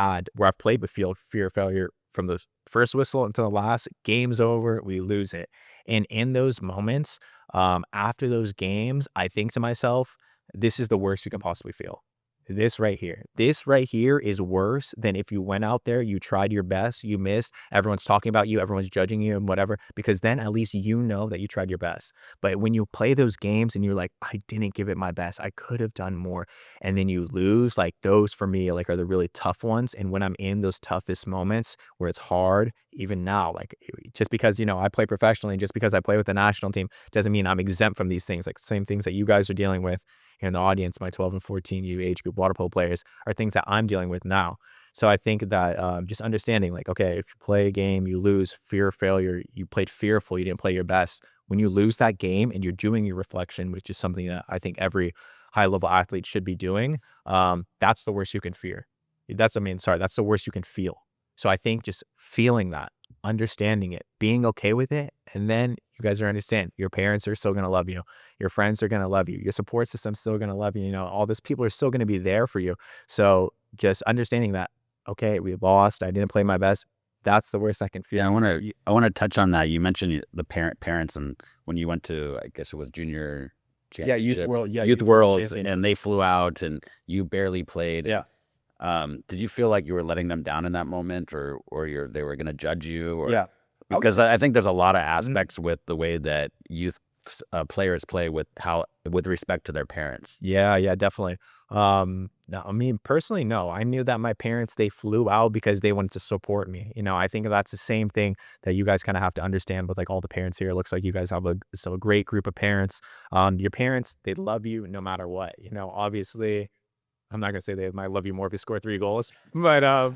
played with fear of failure from the first whistle until the last. Game's over, we lose it. And in those moments, after those games, I think to myself, this is the worst you can possibly feel. This right here is worse than if you went out there, you tried your best, you missed, everyone's talking about you, everyone's judging you and whatever, because then at least you know that you tried your best. But when you play those games and you're like, I didn't give it my best, I could have done more, and then you lose, like those for me like are the really tough ones. And when I'm in those toughest moments where it's hard, even now, like just because, I play professionally, just because I play with the national team doesn't mean I'm exempt from these things. Like same things that you guys are dealing with here in the audience, my 12 and 14 U age group water polo players, are things that I'm dealing with now. So I think that just understanding like, okay, if you play a game, you lose, fear of failure, you played fearful, you didn't play your best. When you lose that game and you're doing your reflection, which is something that I think every high level athlete should be doing, that's the worst you can fear. That's the worst you can feel. So I think just feeling that, understanding it, being okay with it, and then you guys are understand your parents are still going to love you, your friends are going to love you, your support system's still going to love you, all these people are still going to be there for you. So just understanding that, okay, we lost, I didn't play my best, that's the worst I can feel. Yeah, I want to touch on that. You mentioned the parents, and when you went to, I guess it was junior Youth World, Youth Worlds, and they flew out and you barely played. Yeah. Did you feel like you were letting them down in that moment, or they were going to judge you? Or, Yeah. because I think there's a lot of aspects with the way that youth players play with respect to their parents. Yeah, definitely. No, I mean, personally, no. I knew that my parents, they flew out because they wanted to support me. I think that's the same thing that you guys kind of have to understand with like all the parents here. It looks like you guys have a great group of parents. Your parents, they love you no matter what. Obviously, I'm not gonna say they might love you more if you score 3 goals, but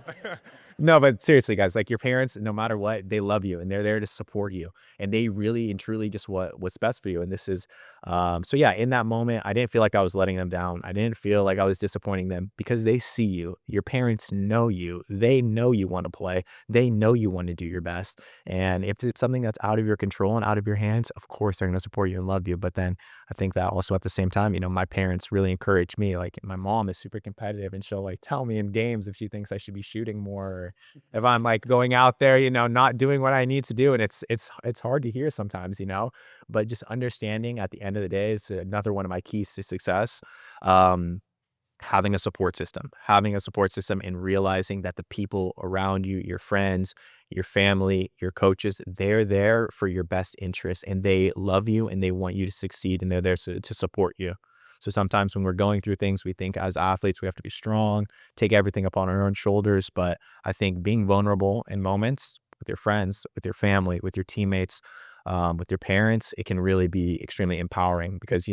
no, but seriously, guys, like your parents, no matter what, they love you and they're there to support you, and they really and truly just what's best for you. And this is, so yeah, in that moment, I didn't feel like I was letting them down. I didn't feel like I was disappointing them because they see you. Your parents know you. They know you want to play. They know you want to do your best. And if it's something that's out of your control and out of your hands, of course they're gonna support you and love you. But then I think that also at the same time, my parents really encourage me. Like my mom is super competitive and she'll like tell me in games if she thinks I should be shooting more, or if I'm like going out there, not doing what I need to do. And it's hard to hear sometimes, but just understanding at the end of the day is another one of my keys to success. Having a support system and realizing that the people around you, your friends, your family, your coaches, they're there for your best interest and they love you and they want you to succeed and they're there to support you. So sometimes when we're going through things, we think as athletes, we have to be strong, take everything upon our own shoulders. But I think being vulnerable in moments with your friends, with your family, with your teammates, with your parents, it can really be extremely empowering because,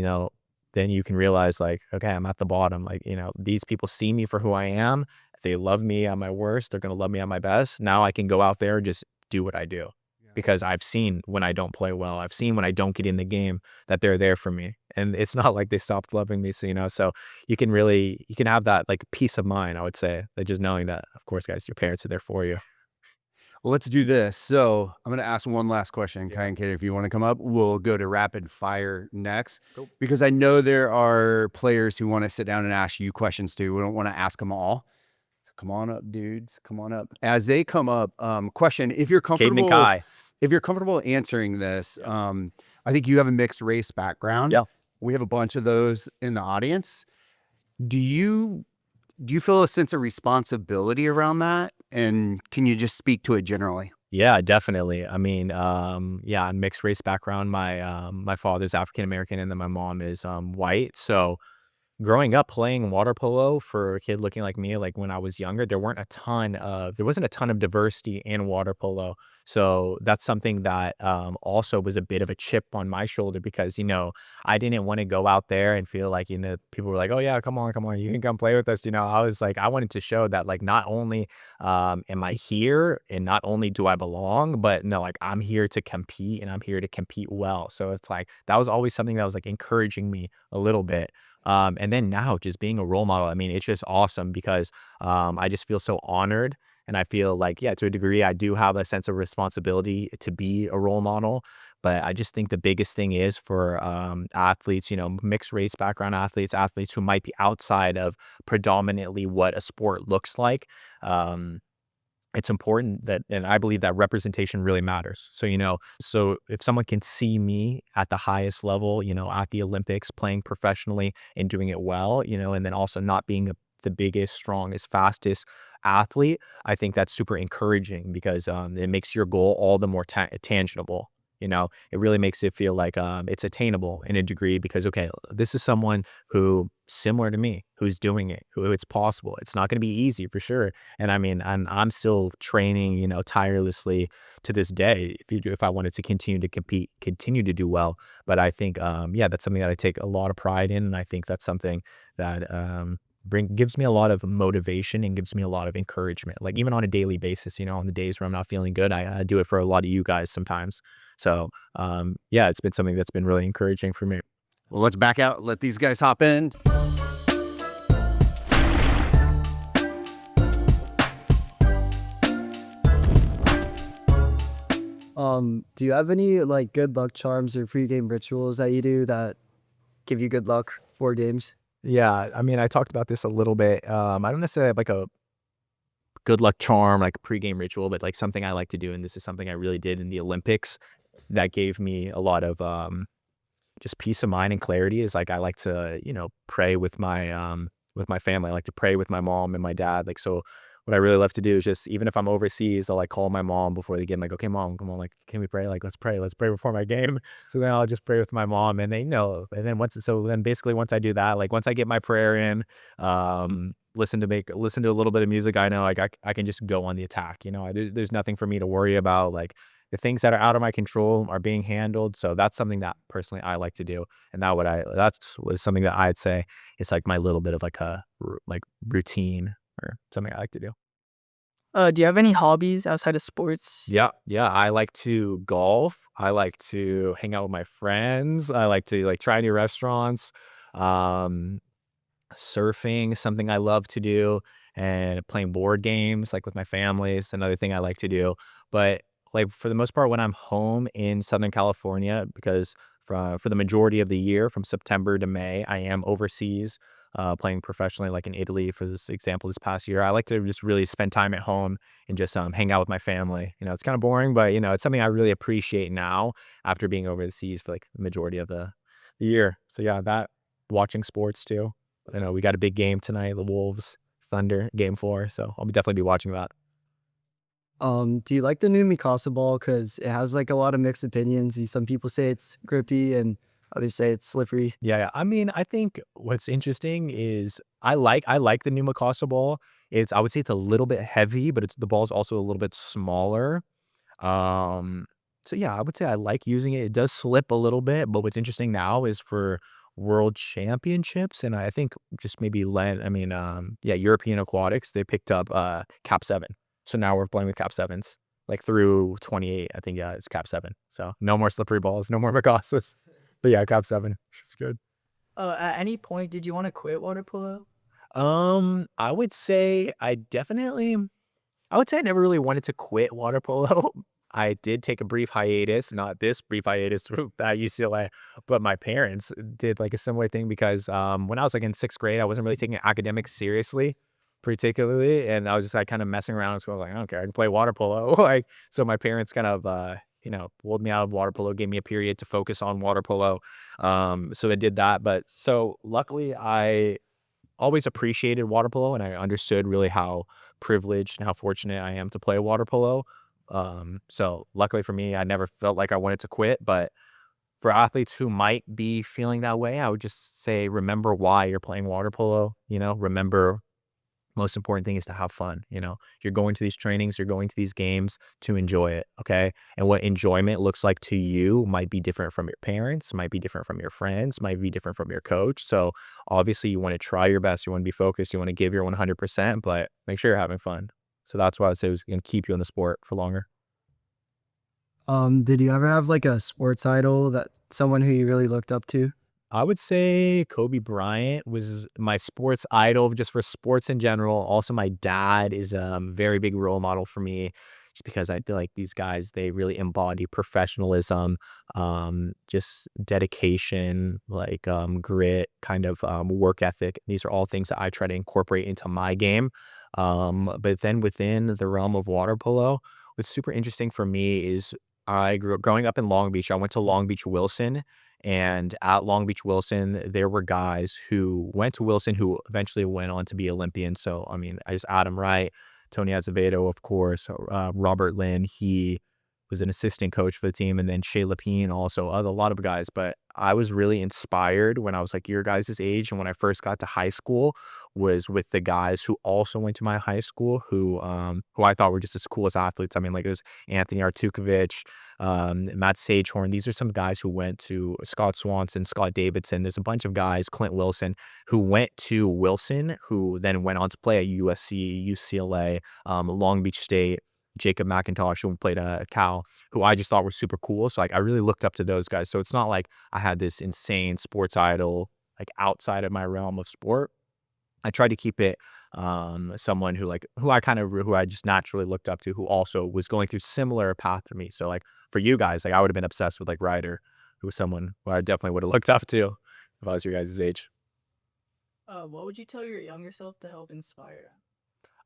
then you can realize like, okay, I'm at the bottom. Like, these people see me for who I am. If they love me at my worst, they're going to love me at my best. Now I can go out there and just do what I do. Because I've seen when I don't play well, I've seen when I don't get in the game that they're there for me. And it's not like they stopped loving me. So, so you can have that like peace of mind, I would say, that just knowing that, of course, guys, your parents are there for you. Well, let's do this. So I'm going to ask one last question. Kai and Kate, if you want to come up, we'll go to rapid fire next. Cool. Because I know there are players who want to sit down and ask you questions too. We don't want to ask them all. So come on up, dudes. Come on up. As they come up, question, if you're comfortable. Caden and Kai. If you're comfortable answering this, I think you have a mixed race background. Yeah. We have a bunch of those in the audience. Do you feel a sense of responsibility around that? And can you just speak to it generally? Yeah, definitely. I mean, yeah, mixed race background. My father's African American and then my mom is white. So growing up playing water polo for a kid looking like me, like when I was younger, there wasn't a ton of diversity in water polo. So that's something that also was a bit of a chip on my shoulder because, I didn't want to go out there and feel like, people were like, oh yeah, come on, you can come play with us. I was like, I wanted to show that like, not only am I here and not only do I belong, but no, like I'm here to compete and I'm here to compete well. So it's like, that was always something that was like encouraging me a little bit. And then now just being a role model, I mean, it's just awesome because I just feel so honored. And I feel like, yeah, to a degree, I do have a sense of responsibility to be a role model. But I just think the biggest thing is for athletes, mixed race background athletes who might be outside of predominantly what a sport looks like. It's important that, and I believe that representation really matters. So, so if someone can see me at the highest level, at the Olympics, playing professionally and doing it well, and then also not being the biggest, strongest, fastest athlete, I think that's super encouraging because it makes your goal all the more tangible. It really makes it feel like it's attainable in a degree because, okay, this is someone who similar to me, who's doing it, who it's possible. It's not going to be easy for sure. And I mean, I'm still training, tirelessly to this day. If I wanted to continue to compete, continue to do well. But I think, yeah, that's something that I take a lot of pride in. And I think that's something that gives me a lot of motivation and gives me a lot of encouragement. Like even on a daily basis, on the days where I'm not feeling good, I do it for a lot of you guys sometimes. So, yeah, it's been something that's been really encouraging for me. Well, let's back out. Let these guys hop in. Do you have any like good luck charms or pregame rituals that you do that give you good luck for games? Yeah, I mean, I talked about this a little bit. I don't necessarily have like a good luck charm, like a pregame ritual, but like something I like to do, and this is something I really did in the Olympics that gave me a lot of just peace of mind and clarity is like I like to, pray with my with my family. I like to pray with my mom and my dad. Like, so what I really love to do is just, even if I'm overseas, I'll like call my mom before the game. Like, okay, mom, come on, like, can we pray? Like, let's pray before my game. So then I'll just pray with my mom, and they know. And then basically once I do that, like once I get my prayer in, listen to a little bit of music, I know like I can just go on the attack. There's nothing for me to worry about. Like, the things that are out of my control are being handled. So that's something that personally I like to do. And that's was something that I'd say is like my little bit of like a like routine or something I like to do. Do you have any hobbies outside of sports? Yeah. I like to golf. I like to hang out with my friends. I like to like try new restaurants. Um, Surfing, something I love to do, and playing board games like with my family is another thing I like to do. But like for the most part, when I'm home in Southern California, because for the majority of the year, from September to May, I am overseas, playing professionally, like in Italy. For this example, this past year, I like to just really spend time at home and just hang out with my family. It's kind of boring, but it's something I really appreciate now after being overseas for like the majority of the year. So yeah, that watching sports too. We got a big game tonight, the Wolves Thunder game 4, so I'll definitely be watching that. Do you like the new Mikasa ball? Because it has like a lot of mixed opinions. Some people say it's grippy and others say it's slippery. Yeah. I mean, I think what's interesting is I like the new Mikasa ball. I would say it's a little bit heavy, but the ball's also a little bit smaller. Um, so yeah, I would say I like using it. It does slip a little bit, but what's interesting now is for world championships, and I think just maybe European aquatics, they picked up Cap 7. So now we're playing with Cap 7s. Like through 28, I think, yeah, it's Cap 7. So no more slippery balls, no more Mikasas. But yeah, Cap 7. It's good. At any point, did you want to quit water polo? I would say I never really wanted to quit water polo. I did take a brief hiatus, not this brief hiatus at UCLA, but my parents did like a similar thing because when I was like in 6th grade, I wasn't really taking academics seriously, particularly, and I was just like kind of messing around. So I was like, I don't care, I can play water polo. Like, so my parents kind of pulled me out of water polo, gave me a period to focus on water polo. So I did that, but so luckily I always appreciated water polo, and I understood really how privileged and how fortunate I am to play water polo. So luckily for me, I never felt like I wanted to quit. But for athletes who might be feeling that way, I would just say, remember why you're playing water polo. Remember, most important thing is to have fun. You're going to these trainings, you're going to these games to enjoy it. Okay. And what enjoyment looks like to you might be different from your parents, might be different from your friends, might be different from your coach. So obviously you want to try your best. You want to be focused. You want to give your 100%, but make sure you're having fun. So that's why I would say it was going to keep you in the sport for longer. Did you ever have like a sports idol, that someone who you really looked up to? I would say Kobe Bryant was my sports idol, just for sports in general. Also, my dad is a very big role model for me, just because I feel like these guys, they really embody professionalism, just dedication, like grit, kind of work ethic. These are all things that I try to incorporate into my game. But then within the realm of water polo, what's super interesting for me is growing up in Long Beach. I went to Long Beach Wilson, and at Long Beach Wilson, there were guys who went to Wilson who eventually went on to be Olympians. So, I mean, I just Adam Wright, Tony Azevedo, of course, Robert Lynn, he was an assistant coach for the team, and then Shea Lapine also, a lot of guys. But I was really inspired when I was like your guys' age, and when I first got to high school, was with the guys who also went to my high school, who I thought were just as cool as athletes. I mean, like there's Anthony Artukovic, Matt Sagehorn. These are some guys who went to Scott Swanson, Scott Davidson. There's a bunch of guys, Clint Wilson, who went to Wilson, who then went on to play at USC, UCLA, Long Beach State. Jacob McIntosh, who played Cal, who I just thought were super cool. So like I really looked up to those guys. So it's not like I had this insane sports idol like outside of my realm of sport. I tried to keep it someone who I just naturally looked up to, who also was going through similar path to me. So like for you guys, like I would have been obsessed with like Ryder, who was someone who I definitely would have looked up to if I was your guys' age. What would you tell your younger self to help inspire?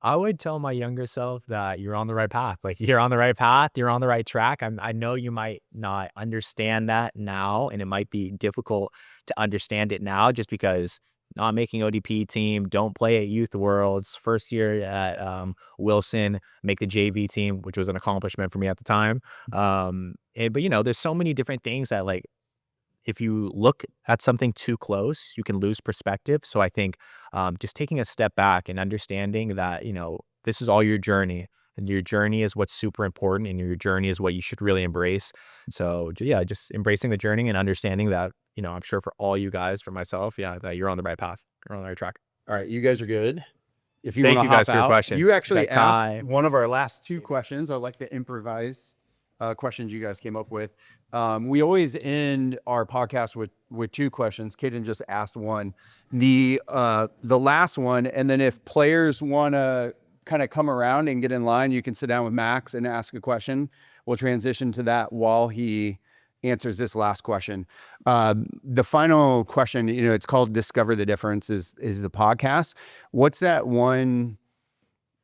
I would tell my younger self that you're on the right path. Like you're on the right path, you're on the right track. I know you might not understand that now, and it might be difficult to understand it now just because not making ODP team, don't play at Youth Worlds, first year at Wilson, make the JV team, which was an accomplishment for me at the time. But there's so many different things that, like, if you look at something too close, you can lose perspective. So I think just taking a step back and understanding that, this is all your journey, and your journey is what's super important, and your journey is what you should really embrace. So yeah, just embracing the journey and understanding that, I'm sure for all you guys, for myself, yeah, that you're on the right path. You're on the right track. All right, you guys are good. If you Thank want you to guys hop for your out, questions. you actually Is that Kai? asked one of our last 2 questions. I like to improvise questions you guys came up with. We always end our podcast with 2 questions. Kaden just asked one. The last one, and then if players want to kind of come around and get in line, you can sit down with Max and ask a question. We'll transition to that while he answers this last question. The final question, it's called Discover the Difference, is the podcast. What's that one?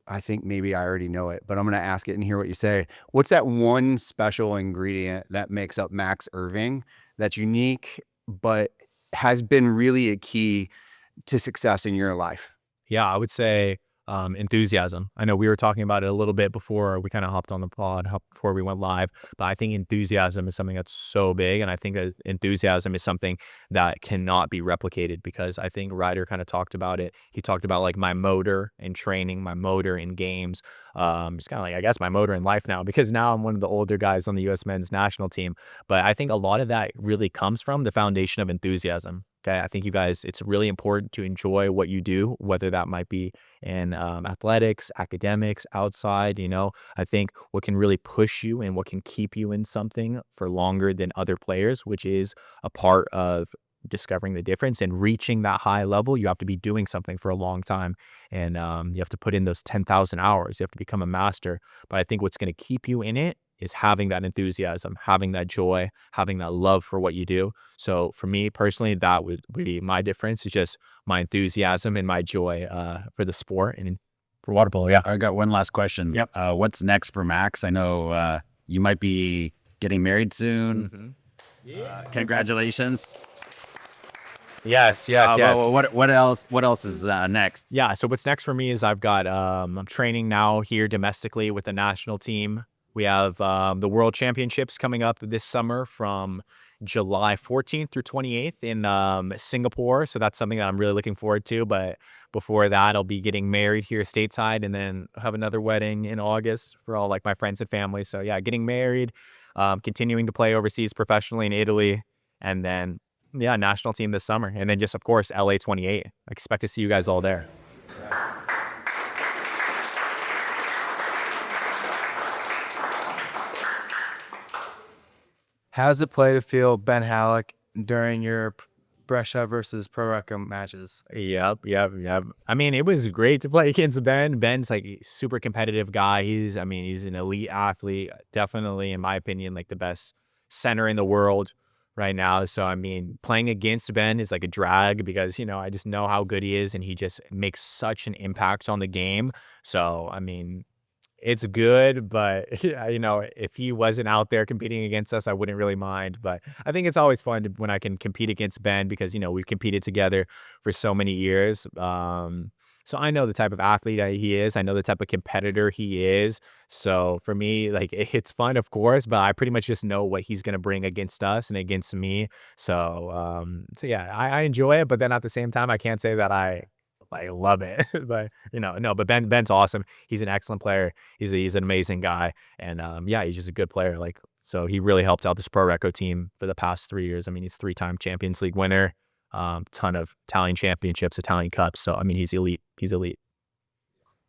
I think maybe I already know it, but I'm going to ask it and hear what you say. What's that one special ingredient that makes up Max Irving that's unique, but has been really a key to success in your life? Yeah, I would say enthusiasm. I know we were talking about it a little bit before we kind of hopped on the pod, before we went live, but I think enthusiasm is something that's so big. And I think that enthusiasm is something that cannot be replicated, because I think Ryder kind of talked about it. He talked about, like, my motor in training, my motor in games. It's kind of like, I guess, my motor in life now, because now I'm one of the older guys on the U.S. men's national team. But I think a lot of that really comes from the foundation of enthusiasm. Okay, I think you guys, it's really important to enjoy what you do, whether that might be in athletics, academics, outside. I think what can really push you and what can keep you in something for longer than other players, which is a part of discovering the difference and reaching that high level, you have to be doing something for a long time, and you have to put in those 10,000 hours. You have to become a master. But I think what's going to keep you in it is having that enthusiasm, having that joy, having that love for what you do. So for me personally, that would be my difference, is just my enthusiasm and my joy for the sport and for water polo. Yeah. I got one last question. Yep. What's next for Max? I know you might be getting married soon. Congratulations. Yes. Well, what else is next? Yeah. So what's next for me is I've got, I'm training now here domestically with the national team. We have the World Championships coming up this summer from July 14th through 28th in Singapore. So that's something that I'm really looking forward to. But before that, I'll be getting married here stateside, and then have another wedding in August for all, like, my friends and family. So yeah, getting married, continuing to play overseas professionally in Italy, and then yeah, national team this summer. And then just, of course, LA 28. I expect to see you guys all there. How's it play to feel Ben Halleck during your Brescia versus Pro Reco matches? Yep. I mean, it was great to play against Ben. Ben's, like, a super competitive guy. He's an elite athlete. Definitely, in my opinion, like, the best center in the world right now. So, I mean, playing against Ben is like a drag, because, I just know how good he is, and he just makes such an impact on the game. So, I mean, it's good, but if he wasn't out there competing against us, I wouldn't really mind. But I think it's always fun when I can compete against Ben, because we've competed together for so many years. So I know the type of athlete he is. I know the type of competitor he is. So for me, like, it's fun, of course, but I pretty much just know what he's gonna bring against us and against me. So yeah, I enjoy it, but then at the same time, I can't say that I love it. But no, but Ben's awesome. He's an excellent player. He's an amazing guy, and yeah, he's just a good player. Like, so he really helped out this Pro Reco team for the past 3 years. I mean, he's 3-time Champions League winner, ton of Italian championships, Italian cups. So I mean, he's elite. He's elite.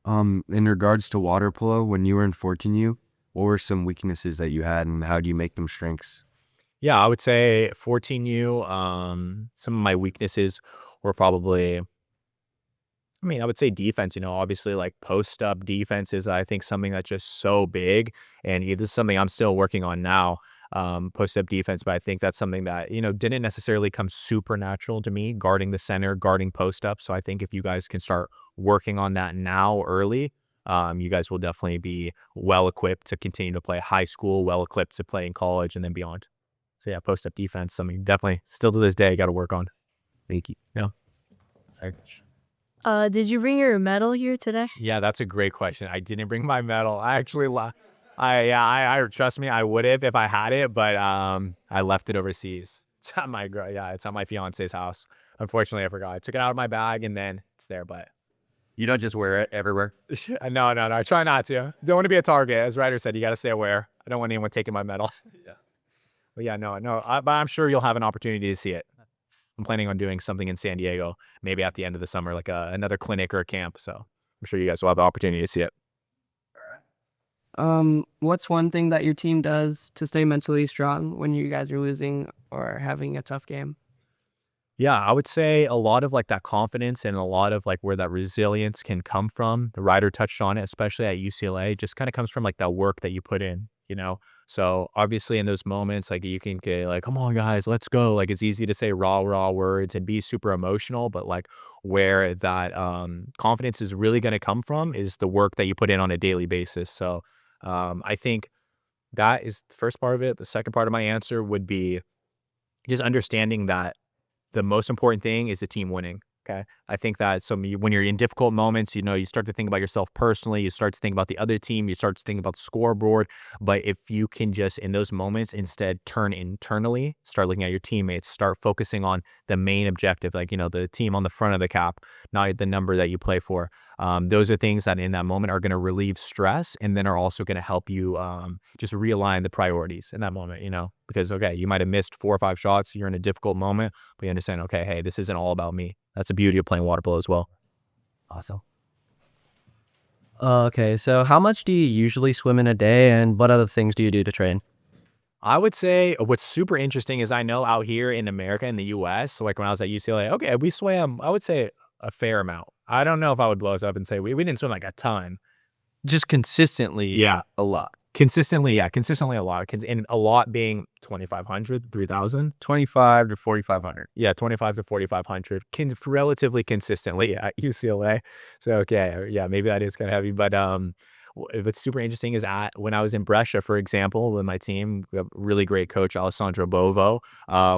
In regards to water polo, when you were in 14U, what were some weaknesses that you had, and how do you make them strengths? Yeah, I would say 14U. Some of my weaknesses were probably, I would say defense. Obviously, like, post-up defense is, I think, something that's just so big, and this is something I'm still working on now, post-up defense, but I think that's something that, didn't necessarily come super natural to me, guarding the center, guarding post-up. So I think if you guys can start working on that now early, you guys will definitely be well-equipped to continue to play high school, well-equipped to play in college, and then beyond. So yeah, post-up defense, something definitely still to this day got to work on. Thank you. Yeah. Did you bring your medal here today? Yeah, that's a great question. I didn't bring my medal. I actually, I trust me, I would have if I had it, but I left it overseas. It's at my it's at my fiance's house. Unfortunately, I forgot. I took it out of my bag and then it's there, but You don't just wear it everywhere. no, I try not to. Don't want to be a target, as Ryder said. You got to stay aware. I don't want anyone taking my medal. Yeah. But yeah, but I'm sure you'll have an opportunity to see it. I'm planning on doing something in San Diego, maybe at the end of the summer, like another clinic or a camp. So I'm sure you guys will have the opportunity to see it. What's one thing that your team does to stay mentally strong when you guys are losing or having a tough game? Yeah, I would say a lot of like that confidence and a lot of like where that resilience can come from. The Ryder touched on it, especially at UCLA, just kind of comes from like that work that you put in, you know? So obviously in those moments, like you can get like, come on guys, let's go. Like it's easy to say raw words and be super emotional, but like where that confidence is really going to come from is the work that you put in on a daily basis. So I think that is the first part of it. The second part of my answer would be just understanding that the most important thing is the team winning. Okay. I think that when you're in difficult moments, you start to think about yourself personally, you start to think about the other team, you start to think about the scoreboard. But if you can just in those moments instead turn internally, start looking at your teammates, start focusing on the main objective, like, the team on the front of the cap, not the number that you play for. Those are things that in that moment are going to relieve stress and then are also going to help you just realign the priorities in that moment, because, okay, you might have missed 4 or 5 shots. You're in a difficult moment, but you understand, okay, hey, this isn't all about me. That's the beauty of playing water polo as well. Awesome. Okay, so how much do you usually swim in a day, and what other things do you do to train? I would say what's super interesting is I know out here in America, in the US, like when I was at UCLA, okay, we swam, I would say a fair amount. I don't know if I would blow us up and say we didn't swim like a ton. Just consistently. Yeah. A lot. Consistently a lot. And a lot being 2,500, 3,000. 25 to 4,500. Yeah, 25 to 4,500, relatively consistently at UCLA. So, okay, yeah, maybe that is kind of heavy. But what's super interesting is when I was in Brescia, for example, with my team, we have a really great coach, Alessandro Bovo.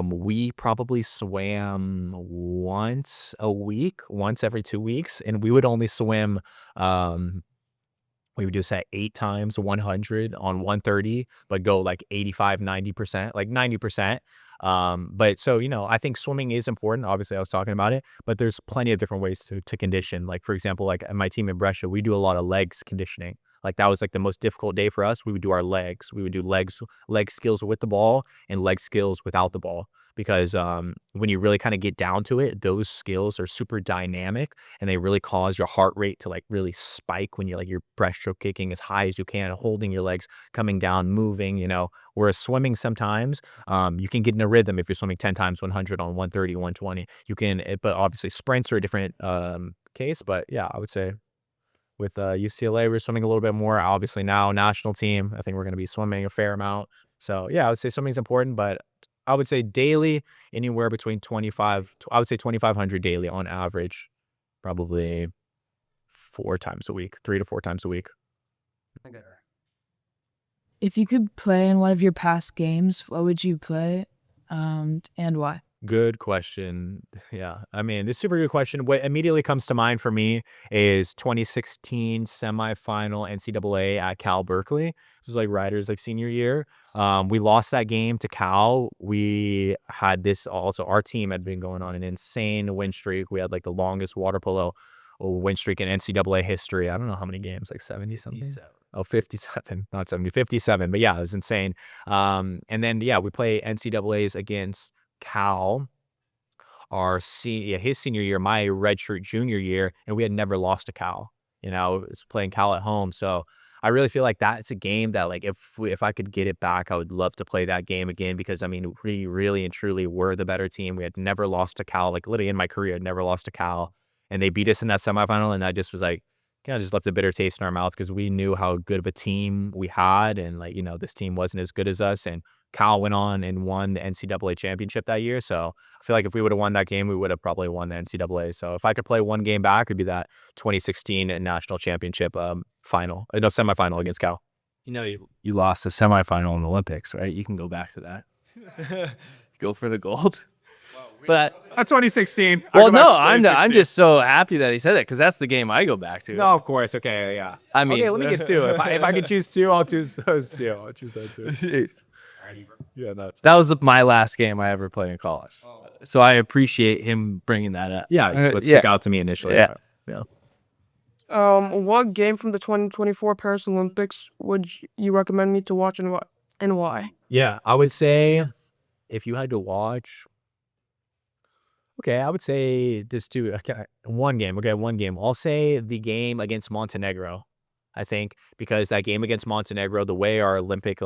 We probably swam once a week, once every 2 weeks, and we would only swim we would do say 8 times 100 on 130, but go like 85, 90%, like 90%. But so, I think swimming is important. Obviously, I was talking about it, but there's plenty of different ways to condition. Like, for example, like at my team in Brescia, we do a lot of legs conditioning. Like that was like the most difficult day for us. We would do our legs. We would do leg skills with the ball and leg skills without the ball. Because when you really kind of get down to it, those skills are super dynamic and they really cause your heart rate to like really spike when you're like your breaststroke kicking as high as you can, holding your legs, coming down, moving, Whereas swimming sometimes you can get in a rhythm if you're swimming 10 times 100 on 130, 120. You can, but obviously sprints are a different case. But yeah, I would say with UCLA, we're swimming a little bit more. Obviously now national team, I think we're going to be swimming a fair amount. So yeah, I would say swimming is important, but I would say daily, anywhere between 2,500 daily on average, probably 4 times a week, 3 to 4 times a week. If you could play in one of your past games, what would you play and why? Good question. Yeah. I mean, this is a super good question. What immediately comes to mind for me is 2016 semifinal NCAA at Cal Berkeley. This was like Ryder's like senior year. We lost that game to Cal. We had our team had been going on an insane win streak. We had like the longest water polo win streak in NCAA history. I don't know how many games, like 70 something. 57. Oh, 57, not 70, 57. But yeah, it was insane. And then, yeah, we play NCAAs against Cal his senior year, my redshirt junior year, and we had never lost to Cal. It was playing Cal at home. So I really feel like that's a game that like if I could get it back, I would love to play that game again because I mean we really and truly were the better team. We had never lost to Cal, like literally in my career, I'd never lost to Cal, and they beat us in that semifinal, and that just was like kind of just left a bitter taste in our mouth because we knew how good of a team we had, and like this team wasn't as good as us, and Cal went on and won the NCAA championship that year. So I feel like if we would have won that game, we would have probably won the NCAA. So if I could play one game back, it'd be that 2016 national championship semifinal against Cal. You lost the semifinal in the Olympics, right? You can go back to that. Go for the gold. But 2016. I'll well, go back no, to I'm 2016. just so happy that he said that because that's the game I go back to. No, of course. Okay, yeah. I mean, okay, let me get two. If I can choose two, I'll choose those two. I'll choose those two. Yeah, that's that was my last game I ever played in college. So I appreciate him bringing that up. yeah. It's what stuck out to me initially. Yeah. What game from the 2024 Paris Olympics would you recommend me to watch and why? Yeah, I would say if you had to watch. Okay, I would say this too. Okay, one game. Okay, one game. I'll say the game against Montenegro. I think because that game against Montenegro, the way our Olympic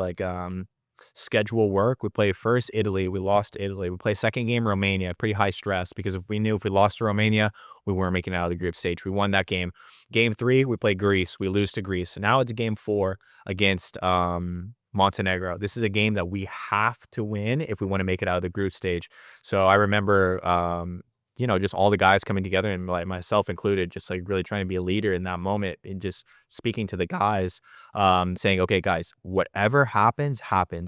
schedule work, we played first Italy, we lost to Italy. We play second game Romania, pretty high stress because if we knew if we lost to Romania, we weren't making it out of the group stage. We won that game. Game 3, we play Greece, we lose to Greece. Now it's game 4 against Montenegro. This is a game that we have to win if we want to make it out of the group stage. So I remember just all the guys coming together and like myself included, just like really trying to be a leader in that moment and just speaking to the guys, saying, okay, guys, whatever happens,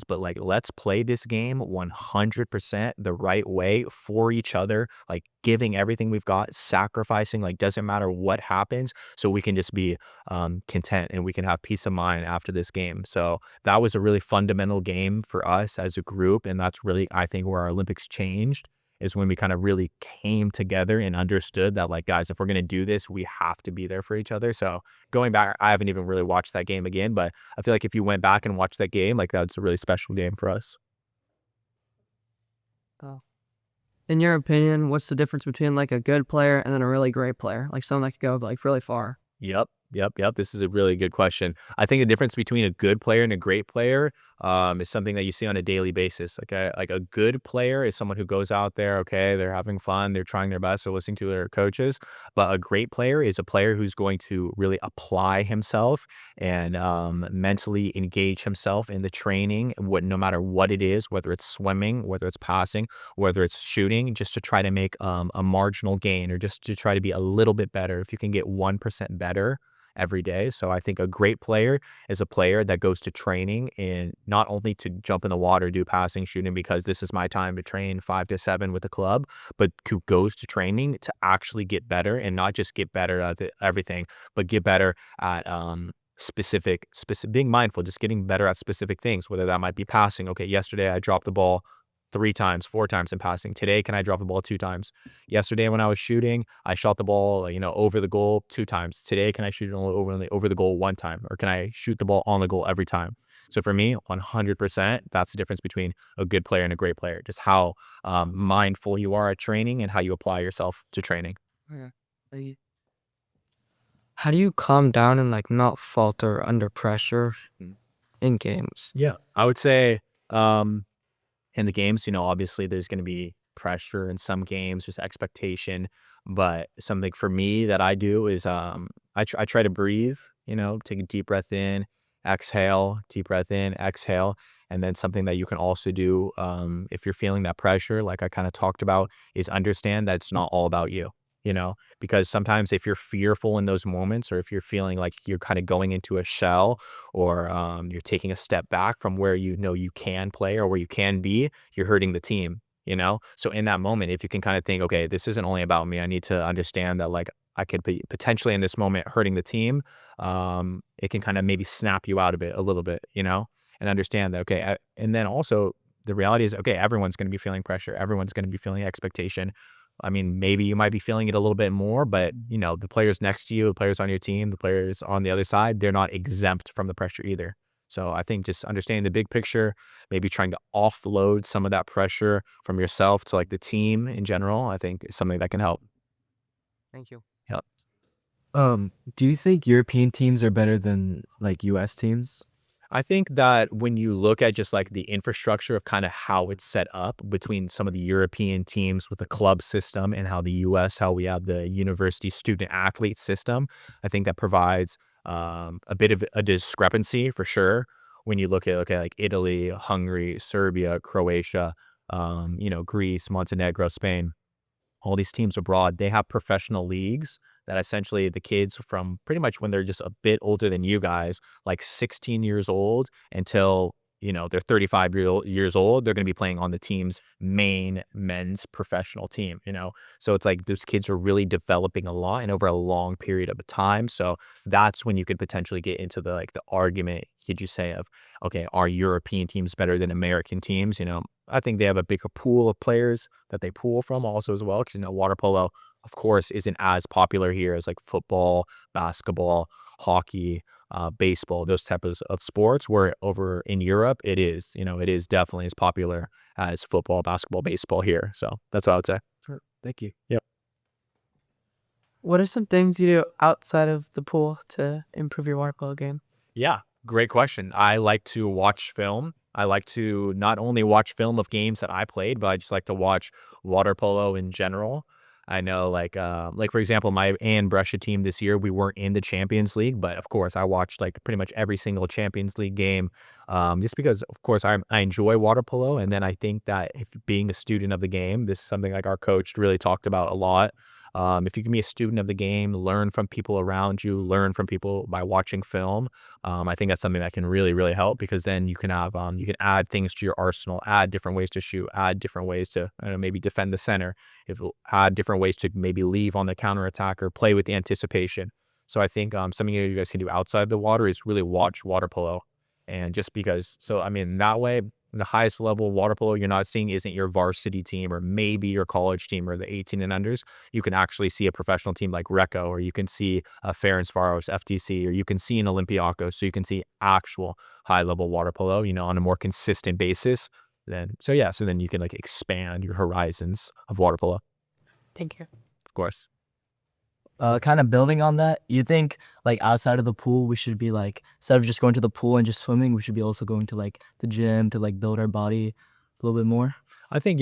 but like, let's play this game 100% the right way for each other, like giving everything we've got, sacrificing, like doesn't matter what happens. So we can just be content and we can have peace of mind after this game. So that was a really fundamental game for us as a group. And that's really, I think, where our Olympics changed. Is when we kind of really came together and understood that, like, guys, if we're going to do this, we have to be there for each other. So going back, I haven't even really watched that game again, but I feel like if you went back and watched that game, like that's a really special game for us. In your opinion, what's the difference between like a good player and then a really great player? Like someone that could go like really far. Yep. This is a really good question. I think the difference between a good player and a great player is something that you see on a daily basis. Okay, like a good player is someone who goes out there. Okay, they're having fun, they're trying their best, they're listening to their coaches. But a great player is a player who's going to really apply himself and mentally engage himself in the training, no matter what it is, whether it's swimming, whether it's passing, whether it's shooting, just to try to make a marginal gain or just to try to be a little bit better. If you can get 1% better every day. So I think a great player is a player that goes to training and not only to jump in the water, do passing, shooting, because this is my time to train 5 to 7 with the club, but who goes to training to actually get better and not just get better at everything, but get better at specific, being mindful, just getting better at specific things, whether that might be passing. Okay, yesterday I dropped the ball 3 times, 4 times in passing. Today, can I drop the ball 2 times? Yesterday, when I was shooting, I shot the ball, over the goal 2 times. Today, can I shoot it over the goal 1 time? Or can I shoot the ball on the goal every time? So for me, 100%, that's the difference between a good player and a great player. Just how mindful you are at training and how you apply yourself to training. How do you calm down and like not falter under pressure in games? Yeah, I would say in the games, obviously there's going to be pressure in some games, there's expectation, but something for me that I do is I try to breathe, take a deep breath in, exhale, deep breath in, exhale. And then something that you can also do if you're feeling that pressure, like I kind of talked about, is understand that it's not all about you. Because sometimes if you're fearful in those moments, or if you're feeling like you're kind of going into a shell, or you're taking a step back from where you can play or where you can be, you're hurting the team, So in that moment, if you can kind of think, okay, this isn't only about me, I need to understand that like I could be potentially in this moment hurting the team, it can kind of maybe snap you out of it a little bit, and understand that, okay, and then also the reality is, okay, everyone's going to be feeling pressure, everyone's going to be feeling expectation. I mean, maybe you might be feeling it a little bit more, but the players next to you, the players on your team, the players on the other side, they're not exempt from the pressure either. So I think just understanding the big picture, maybe trying to offload some of that pressure from yourself to like the team in general, I think is something that can help. Thank you. Yep. Do you think European teams are better than like US teams? I think that when you look at just like the infrastructure of kind of how it's set up between some of the European teams with the club system and how the US, how we have the university student athlete system, I think that provides a bit of a discrepancy for sure. When you look at, okay, like Italy, Hungary, Serbia, Croatia, Greece, Montenegro, Spain, all these teams abroad, they have professional leagues that essentially the kids from pretty much when they're just a bit older than you guys, like 16 years old until they're 35 years old, they're going to be playing on the team's main men's professional team, So it's like those kids are really developing a lot and over a long period of time. So that's when you could potentially get into the argument, could you say, of, okay, are European teams better than American teams? I think they have a bigger pool of players that they pull from also as well, because water polo, of course, isn't as popular here as like football, basketball, hockey, baseball, those types of sports, where over in Europe, it is definitely as popular as football, basketball, baseball here. So that's what I would say. Sure. Thank you. Yep. What are some things you do outside of the pool to improve your water polo game? Yeah, great question. I like to watch film. I like to not only watch film of games that I played, but I just like to watch water polo in general. I know, for example, my Ann Brescia team this year, we weren't in the Champions League, but of course, I watched like pretty much every single Champions League game, just because, of course, I enjoy water polo, and then I think that if being a student of the game, this is something like our coach really talked about a lot. If you can be a student of the game, learn from people around you, learn from people by watching film. I think that's something that can really, really help, because then you can add things to your arsenal, add different ways to shoot, add different ways to maybe defend the center, add different ways to maybe leave on the counterattack or play with the anticipation. So I think something you guys can do outside the water is really watch water polo. And just because, that way, the highest level water polo you're not seeing isn't your varsity team or maybe your college team or the 18 and unders. You can actually see a professional team like Recco, or you can see a Ferencváros FTC, or you can see an Olympiacos. So you can see actual high level water polo, on a more consistent basis. So then you can expand your horizons of water polo. Thank you. Of course. Kind of building on that, you think outside of the pool, we should be instead of just going to the pool and just swimming, we should be also going to the gym to build our body a little bit more? I think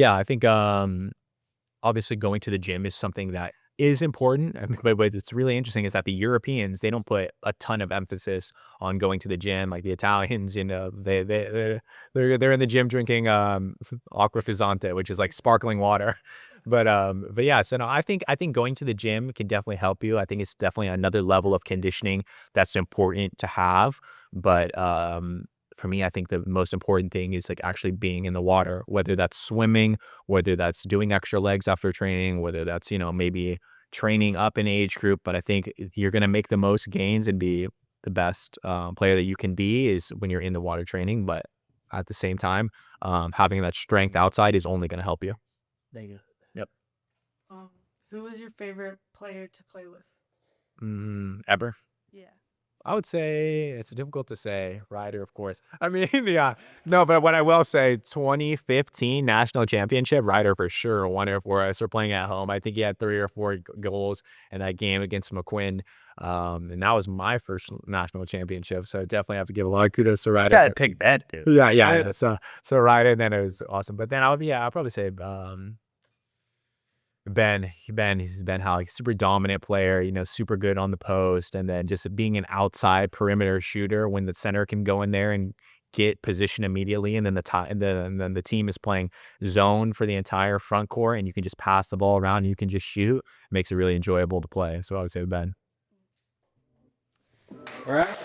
obviously going to the gym is something that is important. But what's really interesting is that the Europeans, they don't put a ton of emphasis on going to the gym. Like the Italians, they're in the gym drinking acqua frizzante, which is like sparkling water. But yeah, so no, I think going to the gym can definitely help you. I think it's definitely another level of conditioning that's important to have. But for me, I think the most important thing is actually being in the water, whether that's swimming, whether that's doing extra legs after training, whether that's maybe training up an age group. But I think you're gonna make the most gains and be the best player that you can be is when you're in the water training. But at the same time, having that strength outside is only gonna help you. Thank you. Yep. Who was your favorite player to play with? Ever? Yeah. I would say it's difficult to say. Ryder, of course. Yeah. No, but what I will say, 2015 national championship, Ryder for sure won it for us. We're playing at home. I think he had 3 or 4 goals in that game against McQuinn. And that was my first national championship. So I definitely have to give a lot of kudos to Ryder. Gotta pick that, dude. Yeah. So Ryder, then it was awesome. But then I'll probably say Ben Halleck, super dominant player, super good on the post, and then just being an outside perimeter shooter when the center can go in there and get position immediately, and then the team is playing zone for the entire front court, and you can just pass the ball around and you can just shoot. It makes it really enjoyable to play. So I would say Ben. All right.